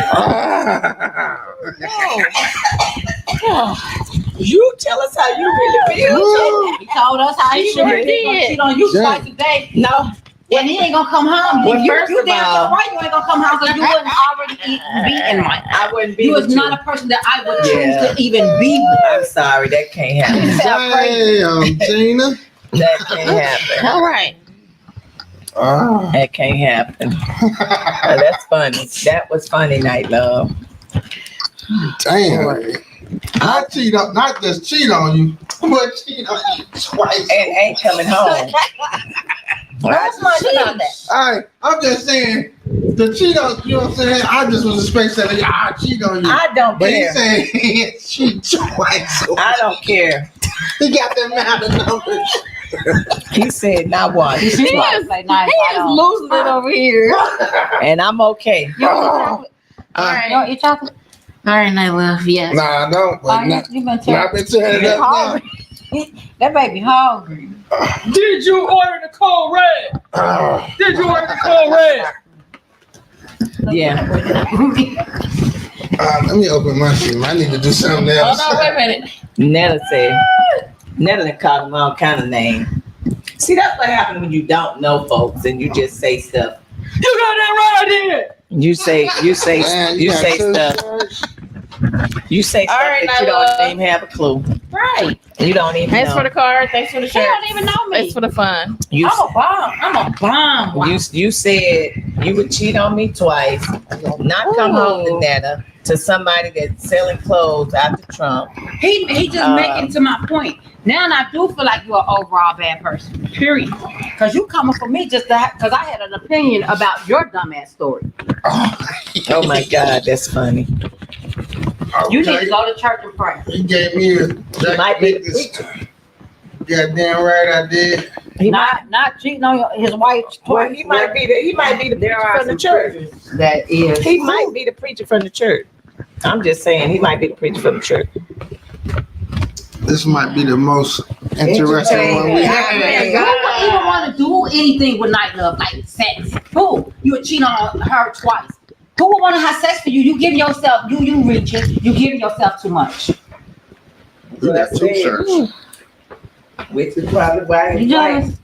You tell us how you really feel. Woo. He told us how he Sure really did. gonna cheat on you Yeah. twice a day. No. And he ain't gonna come home. Well, you first you of damn all- sure right you ain't gonna come home because you wouldn't already be in my I wouldn't be You with is not a person that I would choose Yeah. to even be with. I'm sorry, that can't happen. Damn, Gina. That can't happen. All right. Ah. That can't happen. Oh, that's funny. That was funny, Night Love. Damn. I cheat on, not just cheat on you, but cheat on you twice. And ain't coming home. What's my cheat on that? I'm just saying, the cheat on, you know what I'm saying? I just was expecting I cheat on you. I don't But he care. said he cheat twice. I don't care. He got them out of numbers. He said not one. He is losing it over here. And I'm okay. You don't eat chocolate? All right, Night Love. Yes. Nah, I don't. But not, You been not been tearing it up now. That baby hungry. Did you order the cold red? Ah. Did you order the cold red? Yeah. Let me open my shit. I need to do something Oh else. no, wait a minute. Nella said, Nella called him all kind of names. See, that's what happens when you don't know folks and you just say stuff. You got that right, I did. You say Man, you say got stuff. You say stuff right, that you Nella. don't even have a clue. Right. You don't even Thanks know. for the card. Thanks for the She shirt. don't even know me. Thanks for the fun. You, I'm a bomb. I'm a bomb. Wow. you said you would cheat on me twice, not come home to Netta, to somebody that's selling clothes out the trunk. He just making to my point. Now I do feel like you're an overall bad person. Period. Because you coming for me just because I had an opinion about your dumbass story. Oh my God, that's funny. You need to go to church and pray. He gave me a might be the goddamn right I did. He might, Not cheating on his wife well, twice. he might be the There preacher are from the some church. preachers that is. He might be the preacher from the church. I'm just saying he might be the preacher from the church. This might be the most interesting one we Yeah. had. Who would even want to do anything with Night Love, like sex? Who? You would cheat on her twice. Who would want to have sex for you? You give yourself, you reach it. You giving yourself too much. We got two shirts. Which is probably why You his wife jealous?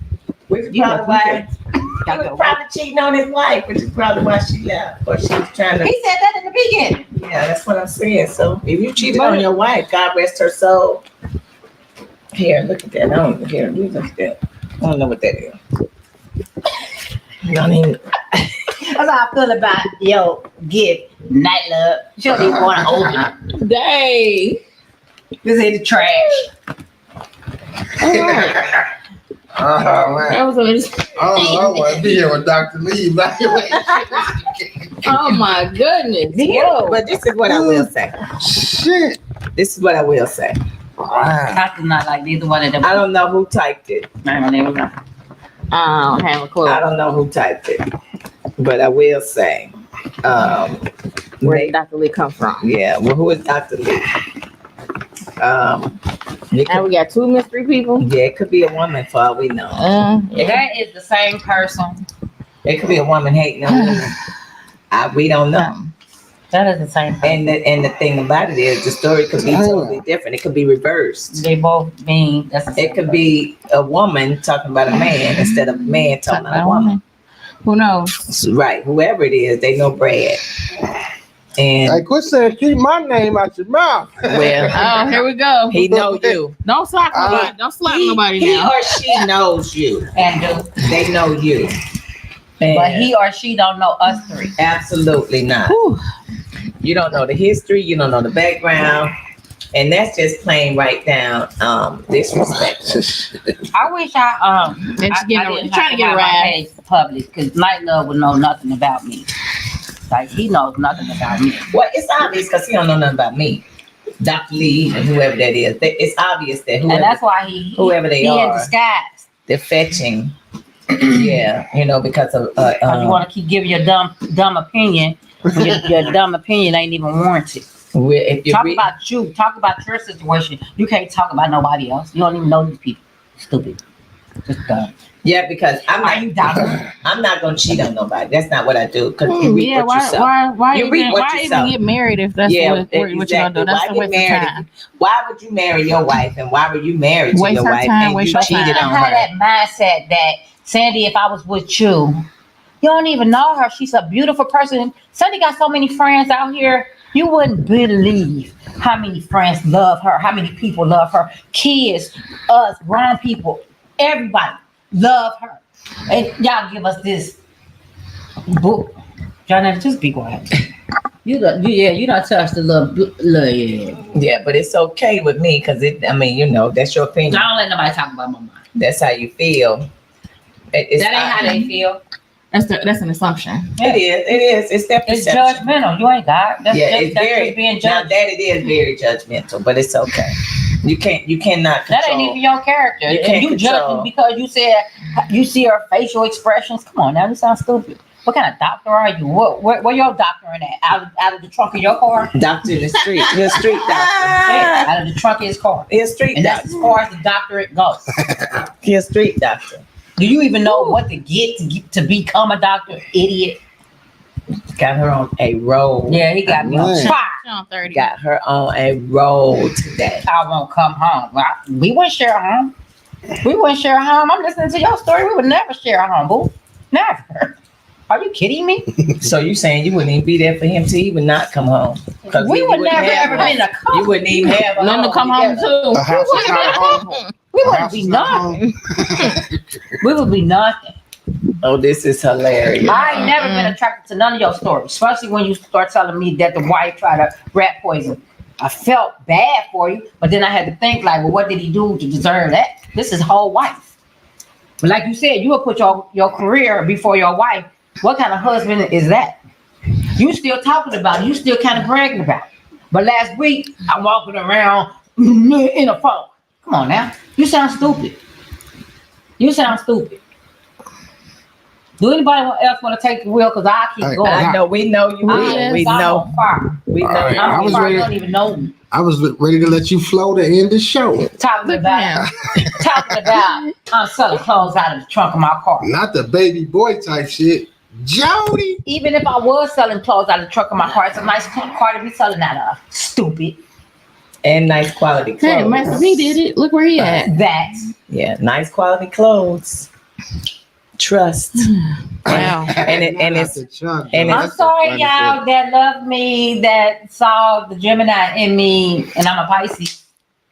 Which is You probably know, why he Got was the- probably cheating on his wife, which is probably why she left. Or she was trying to. He said that in the beginning. Yeah, that's what I'm saying. So if you cheated on your wife, God rest her soul. Here, look at that. I don't even hear. Look at that. I don't know what that is. I don't even. That's how I feel about your gift, Night Love. You don't even want to open it. Dang. This is the trash. All right. Oh man. That was a, I want to be here with Dr. Lee. oh my goodness. Yeah, but this is what I will say. Shit. This is what I will say. Wow. I do not like neither one of them. I don't know who typed it. I don't even know. I don't have a clue. I don't know who typed it, but I will say, Where did Dr. Lee come from? yeah. Well, who is Dr. Lee? It And could, we got two mystery people. yeah, it could be a woman for all we know. If that is the same person, It could be a woman hating on women. We don't know. that is the same person. And the thing about it is, the story could be totally different. It could be reversed. They both mean that's the same It could be a woman talking about a man instead of a man talking about a woman. Who knows? Right. Whoever it is, they know Brad. And Hey, quit saying keep my name out your mouth. well, Oh, here we go. he know you. Don't slap nobody. Don't slap nobody He now. or she knows you. And do. They know you. But And he or she don't know us three. absolutely not. Whew. You don't know the history. You don't know the background. And that's just plain right down disrespectful. I wish I They're just getting didn't trying to get have a my ride. page public because Night Love would know nothing about me. Like he knows nothing about me. Well, it's obvious because he don't know nothing about me. Dr. Lee and whoever that is. It's obvious that And that's why whoever they he in are. disguise. they're fetching. Yeah, because of Because you want to keep giving your dumb opinion when your dumb opinion ain't even warranted. if you Talk read, about you. Talk about your situation. You can't talk about nobody else. You don't even know these people. Stupid. Just dumb. yeah, because Why you doubting? I'm not gonna cheat on nobody. That's not what I do. Because you reap Yeah, what you sow. why You reap even, what why you even sow. get married if that's Yeah, what you're gonna do? That's Why a get waste of married? time. Why would you marry your wife, and why were you married to Waste your her wife time, and waste you your cheated time. on I had her? that mindset that Sandy, if I was with you, you don't even know her. She's a beautiful person. Sandy got so many friends out here. You wouldn't believe how many friends love her, how many people love her. Kids, us, grown people, everybody love her. And y'all give us this book. Jonathan, just be quiet. You don't touch the little yeah. Yeah, but it's okay with me because that's your opinion. I don't let nobody talk about my mind. That's how you feel. That ain't how they feel. That's an assumption. It is. It's their It's perception. judgmental. You ain't God. That's, Yeah, that's, it's that's very. just being Now judged. that it is very judgmental, but it's okay. You cannot control. That ain't even your character. You And can't you control. judging because you said you see her facial expressions. Come on now, you sound stupid. What kind of doctor are you? Where your doctoring at? Out of the trunk of your car? Doctor in the street. You're a street doctor. Yeah, out of the trunk of his car. You're a street And that's doctor. as far as the doctorate goes. You're a street doctor. Do you even know what to get to become a doctor, idiot? Got her on a roll. Yeah, he got me on Man. fire. She on 30. Got her on a roll today. I won't come home. We wouldn't share a home. We wouldn't share a home. I'm listening to your story. We would never share a home, boo. Never. Are you kidding me? So you saying you wouldn't even be there for him till he would not come home? 'Cause We you would wouldn't never have ever one. been a couple. You wouldn't even have a Nothing to come home together. to. A house is not a home. We A wouldn't house be is not a nothing. home. We would be nothing. Oh, this is hilarious. I ain't never been attracted to none of your stories, especially when you start telling me that the wife tried to rat poison. I felt bad for you, but then I had to think like, well, what did he do to deserve that? This is whole wife. But like you said, you would put your career before your wife. What kind of husband is that? You still talking about it. You still kind of bragging about it. But last week, I'm walking around in a phone. Come on now. You sound stupid. You sound stupid. Do anybody else want to take the wheel? Because I keep Hey, going. I know. We know you will. Yes. We I'm know. on fire. We know. All right. I'm I on was fire. ready- You don't even know me. I was ready to let you flow to end the show. Talking Look about, at talking about, I'm selling clothes out of the trunk of my car. Not the baby boy type shit. Jody. Even if I was selling clothes out of the trunk of my car, it's a nice car to be selling out of. Stupid. And nice quality Hey, clothes. Master P did it. Look where he at. That. Yeah, nice quality clothes. Trust. Wow. And it's Chunk, and though. I'm That's a sorry, funny y'all, that love me, that saw the Gemini in me, and I'm a Pisces.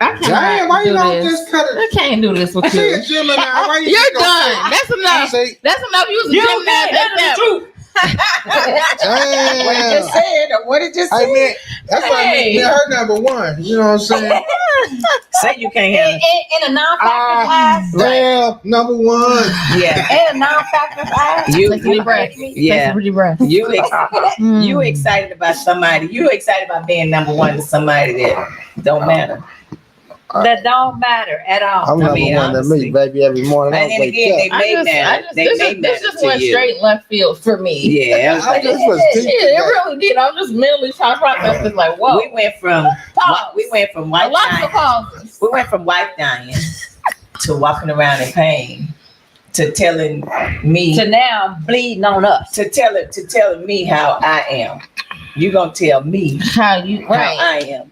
I thing. Damn, why cannot you do don't this. just cut I it? can't do this I with see you. a Gemini. Why you You're just gonna done. That's enough. say? That's enough. You was a Gemini. That's truth. what it just Damn. said, or what it just I said. mean, that's what I mean. Hey. Her number one. You know what I'm saying? Say you can't have In a non-factor eyes. Well, number one. Yeah. In a non-factor eyes. You, Take a deep breath. yeah. Take a deep breath. You Mm. excited about somebody. You excited about being number one to somebody that don't matter. That don't matter at all. I'm I number mean, one to honestly. me, baby, every morning. And I then wake again, they up. I may just, matter. They this, may this matter just to went you. straight left field for me. Yeah. I was I like, just was deep. Shit, it really did. I'm just mentally trying to process this. Like, whoa. we went from A lot of pauses. we went from wife dying to walking around in pain to telling me To now bleeding on us. to telling me how I am. You gonna tell me How you how right? I am.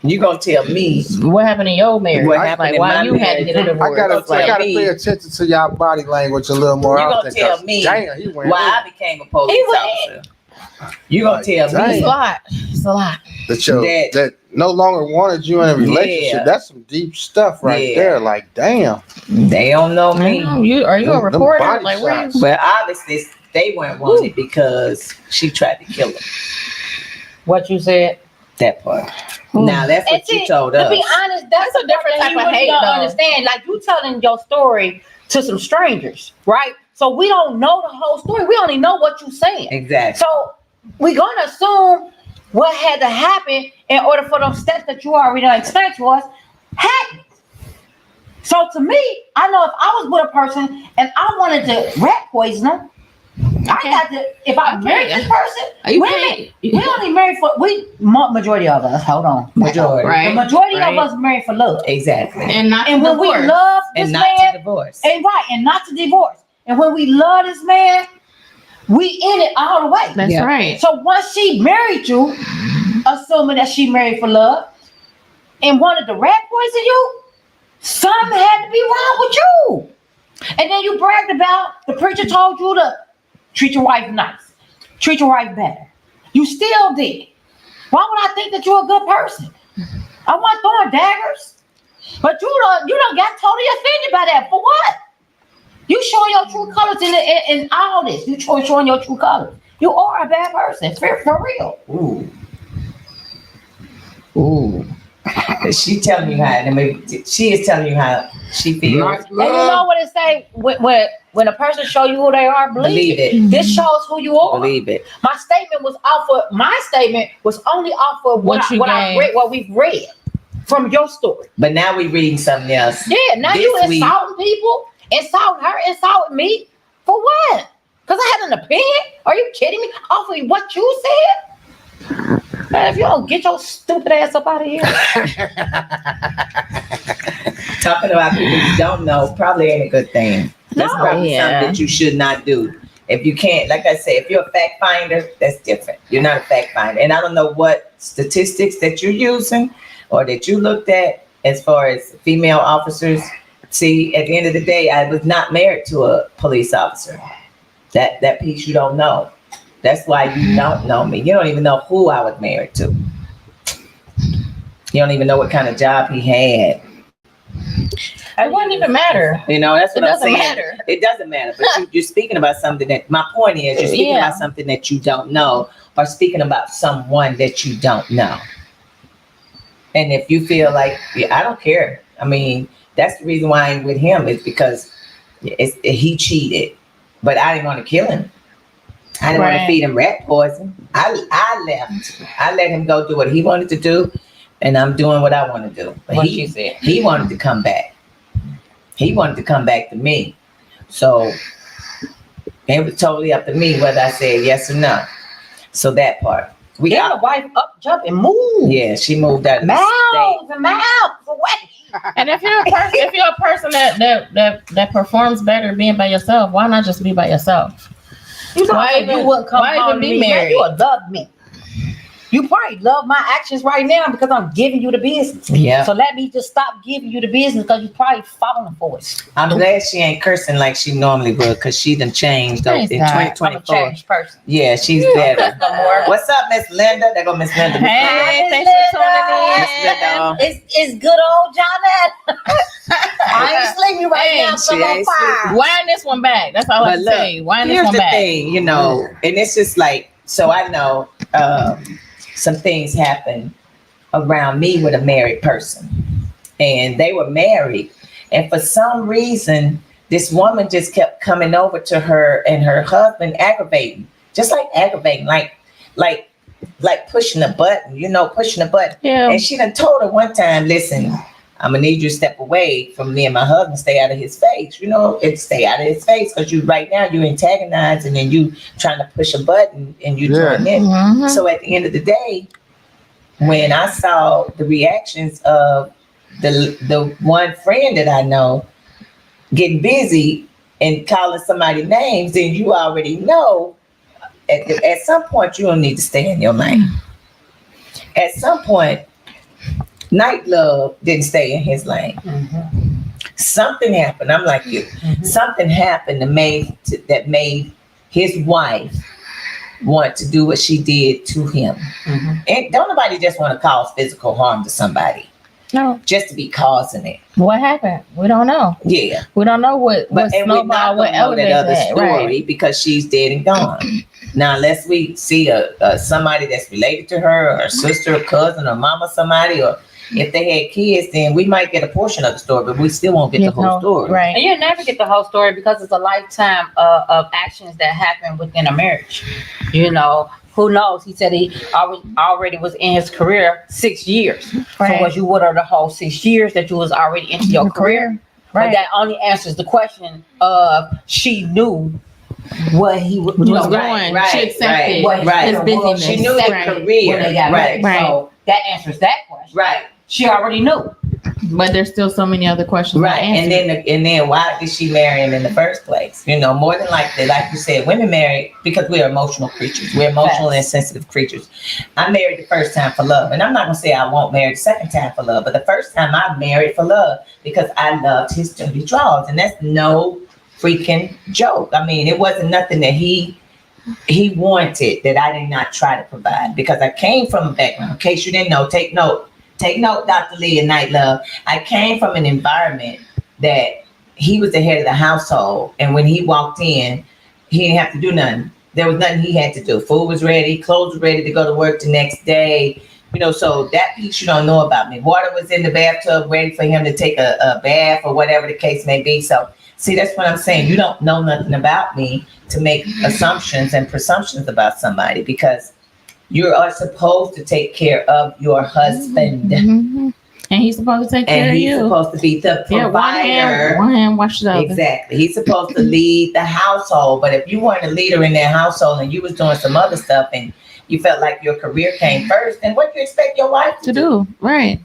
You gonna tell me What happened in your marriage? What happened like in why my you had to get a marriage? divorce? I Tell gotta me. pay attention to y'all body language a little more You gonna often. tell 'cause me Damn, he went why I became a police He went officer. You gonna tell It's me a lot. It's a lot. that no longer wanted you in a relationship. Yeah. That's some deep stuff right Yeah. there. Like, damn. they don't know me. You are you a Them reporter? body Like where shots. you? But obviously they weren't wanted because she tried to kill him. What you said. That part. Now that's And what you see, told To us. be honest, that's It's a different the part that type you of really hate, don't though. understand. Like you telling your story to some strangers, right? So we don't know the whole story. We only know what you're saying. Exactly. So we're gonna assume what had to happen in order for those steps that you already done explained to us happened. So to me, I know if I was with a person and I wanted to rat poison them, I got to. If I married this person, You women, can't. we only married for majority of us. Hold on, Majority. Right. The majority Right. of us married for love, Exactly. And not and when we divorce. love this And not man, to divorce. and not to divorce, and when we love this man, we in it all the way. That's Yeah. right. So once she married you, assuming that she married for love, and wanted to rat poison you, something had to be wrong with you. And then you bragged about the preacher told you to treat your wife nice, treat your wife better. You still did. Why would I think that you're a good person? I wasn't throwing daggers, but you don't got totally offended by that. For what? You showing your true colors in all this. You showing your true colors. You are a bad person, for real. Ooh. Ooh. She telling you how. I mean, she is telling you how she feels. Not And you know love. what it say when a person show you who they are, believe it. Believe This shows who you are. Believe it. My statement was only off of What you gave. what we've read from your story. But now we reading something else. Yeah, now This you week- insulting people, insulting her, insulting me. For what? Because I had an opinion? Are you kidding me? Off of what you said? Man, if you don't get your stupid ass up out of here. Talking about people you don't know probably ain't a good thing. That's No. probably Yeah. something that you should not do. If you can't, like I said, if you're a fact finder, that's different. You're not a fact finder. And I don't know what statistics that you're using or that you looked at as far as female officers. See, at the end of the day, I was not married to a police officer. That piece you don't know. That's why you don't know me. You don't even know who I was married to. You don't even know what kind of job he had. It wouldn't even matter. You know, that's It what I'm doesn't saying. matter. It doesn't matter. But you're speaking about something that, my point is, you're speaking Yeah. about something that you don't know, or speaking about someone that you don't know. And if you feel like, yeah, I don't care. I mean, that's the reason why I'm with him, is because he cheated, but I didn't want to kill him. I didn't want to Right. feed him rat poison. I left. I let him go do what he wanted to do, and I'm doing what I want to do. But What she said. he wanted to come back. He wanted to come back to me. So it was totally up to me whether I said yes or no. So that part. We Get the got, wife up, jump, and move. yeah, she moved out of the state. Mouths and mouths away. And if you're a person that performs better being by yourself, why not just be by yourself? You Why why even- you wouldn't come why home even to be me, man, married? you would love me. You probably love my actions right now because I'm giving you the business. Yeah. So let me just stop giving you the business because you probably falling for it. I'm glad she ain't cursing like she normally would, because she done changed though in Praise God. I'm a 2024. changed person. Yeah, she's better. What's up, Miss Linda? There go Miss Linda. Hey, Miss thanks for tuning Miss Linda. It's good old Janet. I ain't sleeping right Hey, now, so she I'm on ain't fire. in. Wind this one back. That's all I But can look, say. Wind this here's one the back. thing, you know, and it's just like, so I know some things happen around me with a married person, and they were married, and for some reason, this woman just kept coming over to her and her husband, aggravating, like pushing a button, pushing a button. Yeah. And she done told her one time, listen, I'm gonna need you to step away from me and my husband, stay out of his face, and stay out of his face, because you right now you're antagonizing and you trying to push a button and you doing it. Mhm. So at the end of the day, when I saw the reactions of the one friend that I know getting busy and calling somebody names, then you already know at some point you don't need to stay in your lane. At some point, Night Love didn't stay in his lane. Mhm. Something happened. I'm like you. Mhm. Something happened that made his wife want to do what she did to him. Mhm. And don't nobody just want to cause physical harm to somebody No. just to be causing it. What happened? We don't know. Yeah. We don't know what And we're snowball, not what gonna know that other elevated. story Right. because she's dead and gone. Now, unless we see somebody that's related to her, or a sister, or cousin, or mama, somebody, or if they had kids, then we might get a portion of the story, but we still won't get the whole story. Right. And you'll never get the whole story because it's a lifetime of actions that happen within a marriage. Who knows? He said he already was in his career 6 years. Right. So was you with her the whole 6 years that you was already into your career? But Right. that only answers the question of she knew what he was Was doing. going. right, She accepted right. his busyness. She knew the Right. career. When they got Right. married. So that answers that question. Right. She already knew. But there's still so many other questions. Right. not And answered. then why did she marry him in the first place? More than likely, like you said, women marry because we're emotional creatures. We're emotional and sensitive creatures. I married the first time for love. And I'm not gonna say I won't marry the second time for love, but the first time I married for love because I loved his dirty drawers. And that's no freaking joke. I mean, it wasn't nothing that he wanted that I did not try to provide, because I came from a background. In case you didn't know, take note, Dr. Lee and Night Love. I came from an environment that he was the head of the household, and when he walked in, he didn't have to do nothing. There was nothing he had to do. Food was ready, clothes were ready to go to work the next day. So that piece you don't know about me. Water was in the bathtub ready for him to take a bath or whatever the case may be. So see, that's what I'm saying. You don't know nothing about me to make assumptions and presumptions about somebody, because you are supposed to take care of your husband. Mhm. And he's supposed to take care And of he's you. supposed to be the Yeah, provider. one hand wash the other. Exactly. He's supposed to lead the household. But if you weren't a leader in that household and you was doing some other stuff and you felt like your career came first, then what do you expect your wife To do right.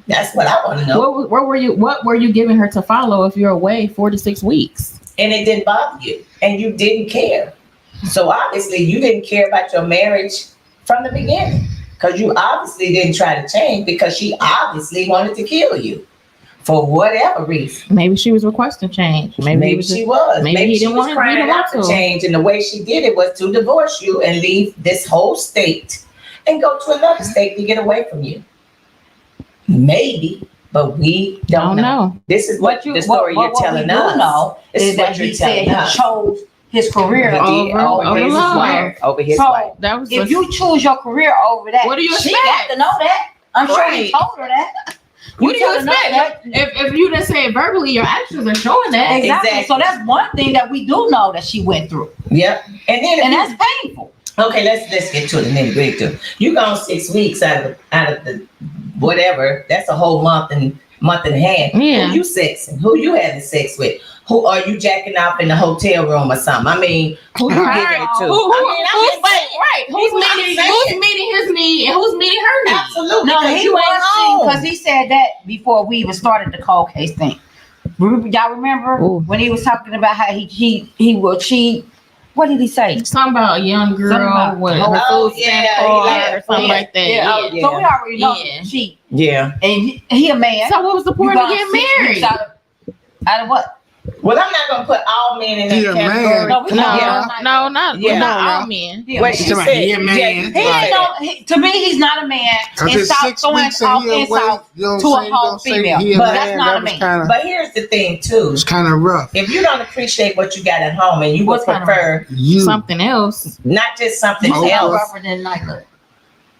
That's what I want to know. What were you giving her to follow if you're away 4 to 6 weeks? And it didn't bother you, and you didn't care. So obviously you didn't care about your marriage from the beginning, because you obviously didn't try to change, because she obviously wanted to kill you for whatever reason. Maybe she was requesting change. Maybe he was she was. maybe he she didn't was want to- he crying didn't out want for to. change, and the way she did it was to divorce you and leave this whole state and go to another state to get away from you. Maybe, but we don't know. This is what the story you're telling us. Know This is is that what you're he said telling he us. chose his career He did, over his love. wife. Over his So, wife. That was if you choose your career over that, What do you she expect? got to know that. I'm sure he Right. told her that. what do you tell her expect? If you didn't say it verbally, your actions are showing that. Exactly. So that's one thing that we do know that she went through, Yep. And then, and that's painful. okay, let's get to the nitty gritty too. You gone 6 weeks out of the whatever. That's a whole month and a half. Yeah. Who you sexing? Who you having sex with? Who are you jacking off in the hotel room or something? I mean, who you Right. giving it to? Who's I'm meeting his need and who's meeting her need? Absolutely. No, because he you went ain't home. because he said that before we even started the cold case thing. Y'all remember Ooh. when he was talking about how he will cheat What did he say? Something about a young girl Something about- with her Oh, food stamp yeah, card yeah, or something yeah, like that. Yeah, Yeah. oh, so we already know Yeah. she Yeah. and he a man. So what was the You point of gone getting 6 weeks married? out of what? Well, I'm not gonna put all men in that Yeah, man. category. No, we Come not. on, Yeah. now. No, not Yeah. not Come on, all now. men. He a What man. she Somebody, said, he a man. yeah, He ain't no. To me, he's not a man. Cause And it's stop 6 throwing weeks and off he away. insult You know to what a I'm whole saying? female. He a But man. that's not That a was man. kind of, But here's the thing too. it's kind of rough. If you don't appreciate what you got at home and you would What's kinda prefer You, Something else. not just something You sound else. rougher than nightlife.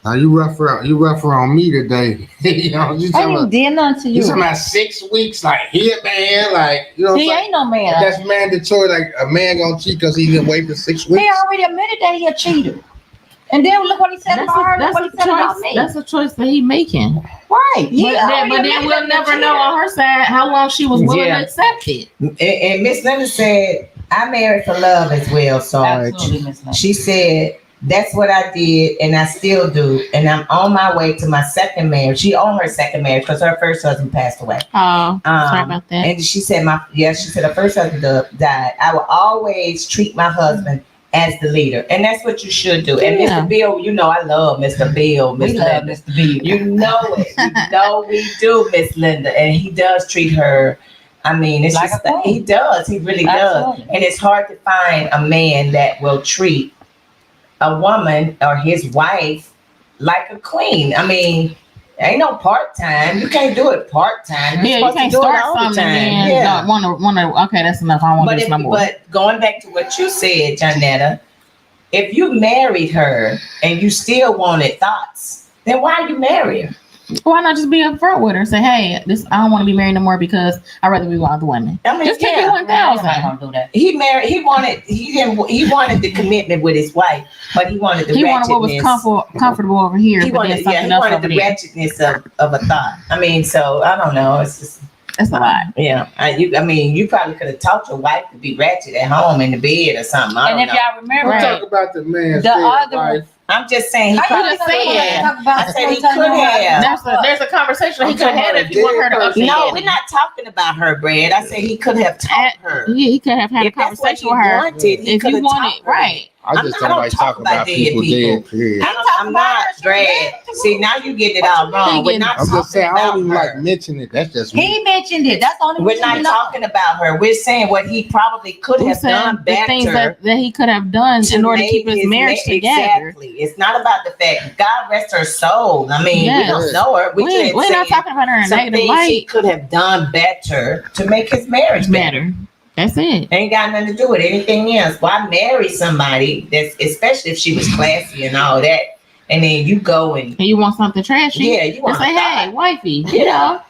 now you rougher on me today. You know, you I talking didn't about, did nothing to you you. talking about 6 weeks, like, he a man, like, you know what I'm He saying? ain't no man. That's mandatory, like, a man gonna cheat because he didn't wait for 6 He weeks. already admitted that he a cheater. And then look what he said That's about her. a, Look what he said about me. that's a choice that he making. Right. He But already then admitted we'll that never he a know cheater. on her side how long she was willing Yeah. to accept it. And Miss Linda said, I married for love as well, Sarge. Absolutely, Miss Lynn. She said, that's what I did, and I still do. And I'm on my way to my second marriage. She on her second marriage because her first husband passed away. Oh, sorry about that. And she said, she said her first husband died. I will always treat my husband as the leader. And that's what you should do. And Yeah. Mr. Bill, you know I love Mr. Bill, We Mr. love Linda. Mr. B. You know it. You know we do, Miss Linda. And he does treat her. I mean, it's Like just a queen. he does. He really Absolutely. does. And it's hard to find a man that will treat a woman or his wife like a queen. I mean, ain't no part time. You can't do it part time. Yeah, you can't start something and then wanna. Okay, that's enough. I don't want to do this no more. But going back to what you said, Janetta, if you married her and you still wanted thoughts, then why you marry her? Why not just be upfront with her and say, "Hey, this I don't want to be married no more because I'd rather be with other women." I mean, Just take it yeah. 1,000. I'm not gonna do that. He wanted the commitment with his wife, but he wanted the He wanted what was ratchetness. comfortable over here, He but then wanted, something he else wanted over the there. ratchetness of a thought. I mean, so I don't know. It's just, That's a lot. yeah. You probably could have taught your wife to be ratchet at home in the bed or something. I And don't if know. y'all remember, We'll Right. talk about the man's The dead other- wife. I'm just saying he I probably just could saying. have. I said he could have. There's a conversation he I'm could have had talking if you want her to about a dead No, understand. we're not talking about her, Brad. I said he could have taught her. Yeah, he could have had a If that's what conversation he with her. wanted, he If could you have want taught it, her. right? I just I don't don't like talk talking about about dead people people. dead, period. I'm not, Brad. See, now you get it all wrong. We're not I'm just talking saying, I don't about even like her. mention it. That's just me. he mentioned it. That's the only We're reason not we know. talking about her. We're saying what he probably could Who have said done the things better. that he could have done in order to keep his marriage together? Exactly. It's not about the fact. God rest her soul. I mean, we Yes. don't know her. We're just not saying talking about her in a some negative things he light. could have done better to make his marriage better. Better. That's it. Ain't got nothing to do with anything else. Why marry somebody that's, especially if she was classy and all that, and then you go and And you want something trashy? yeah, you Just want say, to "Hey, wifey, you Yeah. know,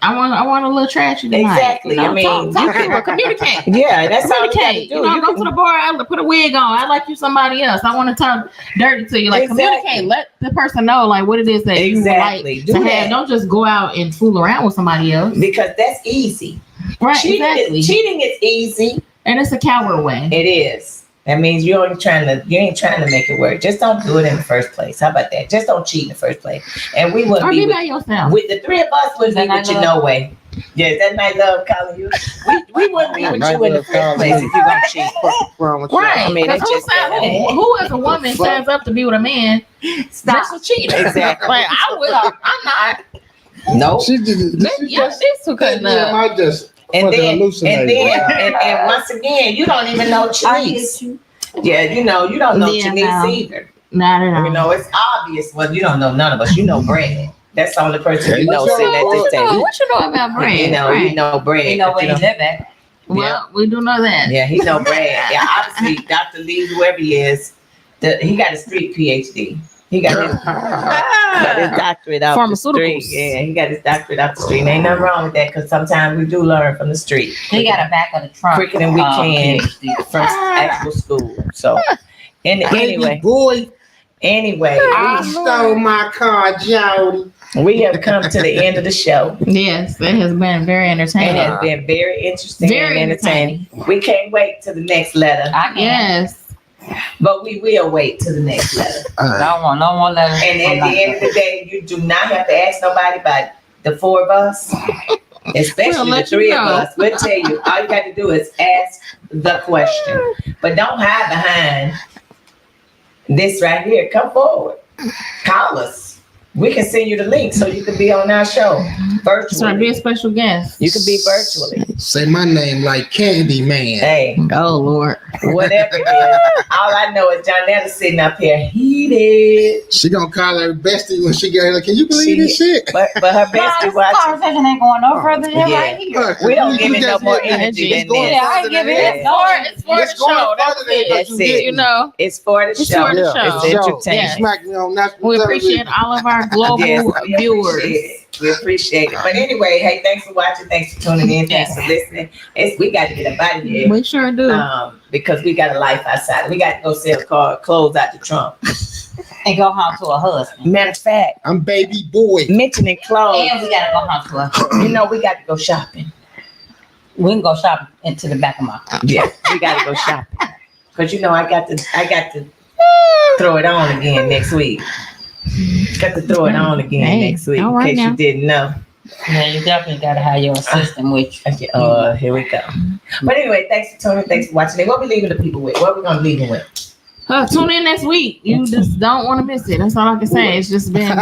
I want a little trashy tonight." Exactly. You know, I mean, talk you to her, communicate. yeah, that's all you got to Communicate. do. You know, You go can- to the bar. I put a wig on. I like you somebody else. I want to talk dirty to you. Like Exactly. communicate. Let the person know like what it is that Exactly. you Do would like to that. have. Don't just go out and fool around with somebody else. because that's easy. Right. Cheating, Exactly. cheating is easy. And it's a coward way. It is. That means you ain't trying to make it work. Just don't do it in the first place. How about that? Just don't cheat in the first place. And we wouldn't Or be be with, by yourself. with the three of us wouldn't be That with you night no way. Yeah, that night love calling you. We wouldn't be with Night you in the love first calling place you. if you're gonna cheat. What's wrong with Right. I mean, Because it's just that. who as a woman fuck? signs up to be with a man that's a cheater? Exactly. Like I will. I'm not. No. She just, Yeah, these two couldn't. I just And fucking then, hallucinated. and once again, you don't even know I get Chanice. you. Yeah, you don't know Yeah, Chanice no. either. Not at all. You know, it's obvious. Well, you don't know none of us. You know Brad. That's the only person Yeah, you you know know sitting at this What table. you know about Brad? You know, Right. you know Brad. You know but where you he live at. Well, we do know that. Yeah, he know Brad. Yeah, obviously, Dr. Lee, whoever he is, he got a street PhD. He got his doctorate out the street. Pharmaceuticals. Yeah, he got his doctorate out the street. And ain't nothing wrong with that because sometimes we do learn from the street. He got a back of the trunk. Quicker than we can. PhD. From actual school. So, Baby boy, anyway, I stole my car, Jody. we have come to the end of the show. Yes, it has been very And entertaining. it's been very interesting Very and entertaining. We can't wait to the next letter, I can't. Yes. but we will wait to the next letter. Don't want no more letters. And at the end of the day, you do not have to ask nobody but the four of us. especially We'll the let you three of know. us. We'll tell you. All you got to do is ask the question, but don't hide behind this right here. Come forward, call us. We can send you the link so you can be on our show It's gonna be a virtually. special guest. You can be virtually. Say my name like Candy Man. Hey, Oh Lord. whatever it is. All I know is Jonetta's sitting up here heated. She gonna call her bestie when she get here. Like, can you believe She- this shit? But her Nah, bestie this watching. conversation ain't going no further than Yeah. right here. We don't give it no just more get- energy It's than going this. Yeah, I ain't giving it. It's for It's the going show. further than That's what it. you That's it. get. You know, It's for the It's show. for the It's show. entertainment. Yeah. Smack me on national we television. appreciate all of our global Yes, we viewers. appreciate it. We appreciate it. But anyway, hey, thanks for watching. Thanks for tuning in. Thanks for listening. We got to get up out of here We sure do. because we got a life outside. We got to go sell clothes out the trunk. And go home to a husband. Matter of fact, I'm baby boy. mentioning clothes, And we gotta go home to a husband. you know, we got to go shopping. We can go shop into the back of my car. Yeah, we got to go shopping because you know I got to throw it on again next week. Got to throw it on again Hey, next week all in right case now. you didn't know. Yeah, you definitely gotta have your assistant with you. Okay, here we go. But anyway, thanks for tuning. Thanks for watching. What we leaving the people with? What we gonna leave them with? Tune in next week. You just don't want to miss it. That's all I can say. It's just been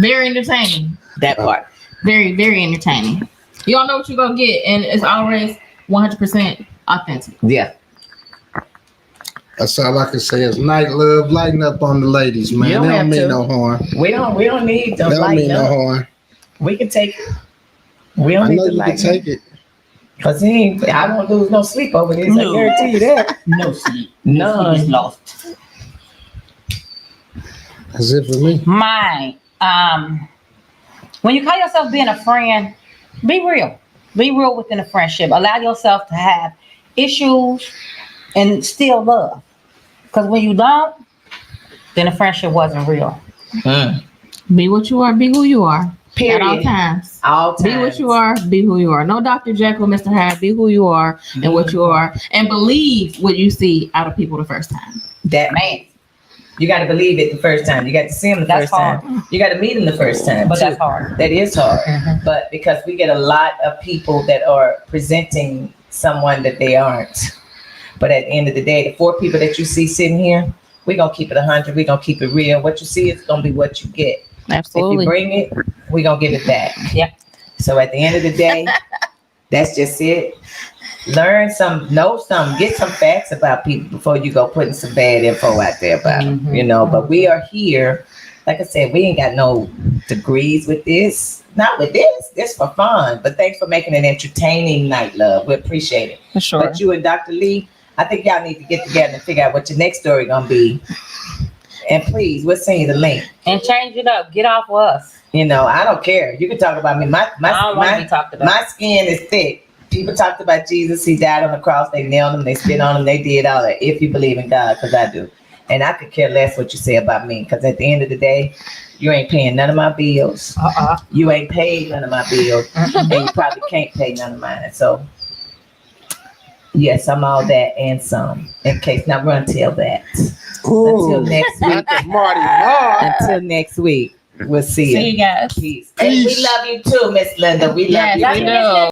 very entertaining. That part. Very, very entertaining. You don't know what you're gonna get, and it's always 100% authentic. Yeah. That's all I can say is night love, lighten up on the ladies, man. You don't They don't have mean to. no harm. We don't need They to don't mean lighten no up. harm. We can take it. We don't I need know to you can lighten take it. Cause I won't lose no sleep over this. No. I guarantee you that. No sleep. None. Sleep is lost. That's it for me. Mine. When you call yourself being a friend, be real. Be real within a friendship. Allow yourself to have issues and still love. Because when you don't, then the friendship wasn't real. Be what you are. Be who you are. Period. At all times. All times. Be what you are. Be who you are. No Dr. Jekyll, Mr. Hyde. Be who you are and what you are, and believe what you see out of people the first time. That man. You got to believe it the first time. You got to see him the That's first time. hard. You got to meet him the first time. But too. that's hard. That is hard. Mhm. But because we get a lot of people that are presenting someone that they aren't. But at the end of the day, the 4 people that you see sitting here, we're going to keep it 100. We're going to keep it real. What you see is going to be what you get. If Absolutely. you bring it, we're going to give it back. Yeah. So at the end of the day, that's just it. Learn some, know some, get some facts about people before you go putting some bad info out there about them, Mhm. you know. But we are here. Like I said, we ain't got no degrees with this. Not with this. This for fun. But thanks for making an entertaining night, love. We appreciate it. For sure. But you and Dr. Lee, I think y'all need to get together and figure out what your next story gonna be. And please, we'll send you the link. And change it up. Get off of us. You know, I don't care. You can talk about me. I don't want to be talked about. My skin is thick. People talked about Jesus. He died on the cross. They nailed him. They spit on him. They did all that. If you believe in God, because I do. And I could care less what you say about me. Because at the end of the day, you ain't paying none of my bills. You ain't paid none of my bills. And you probably can't pay none of mine. So, yes, I'm all that and some. In case, now run till that. Until next week. Marty Mark. Until next week. We'll see you. See you guys. Peace. And we love you too, Miss Linda. We love Yes, you. we do.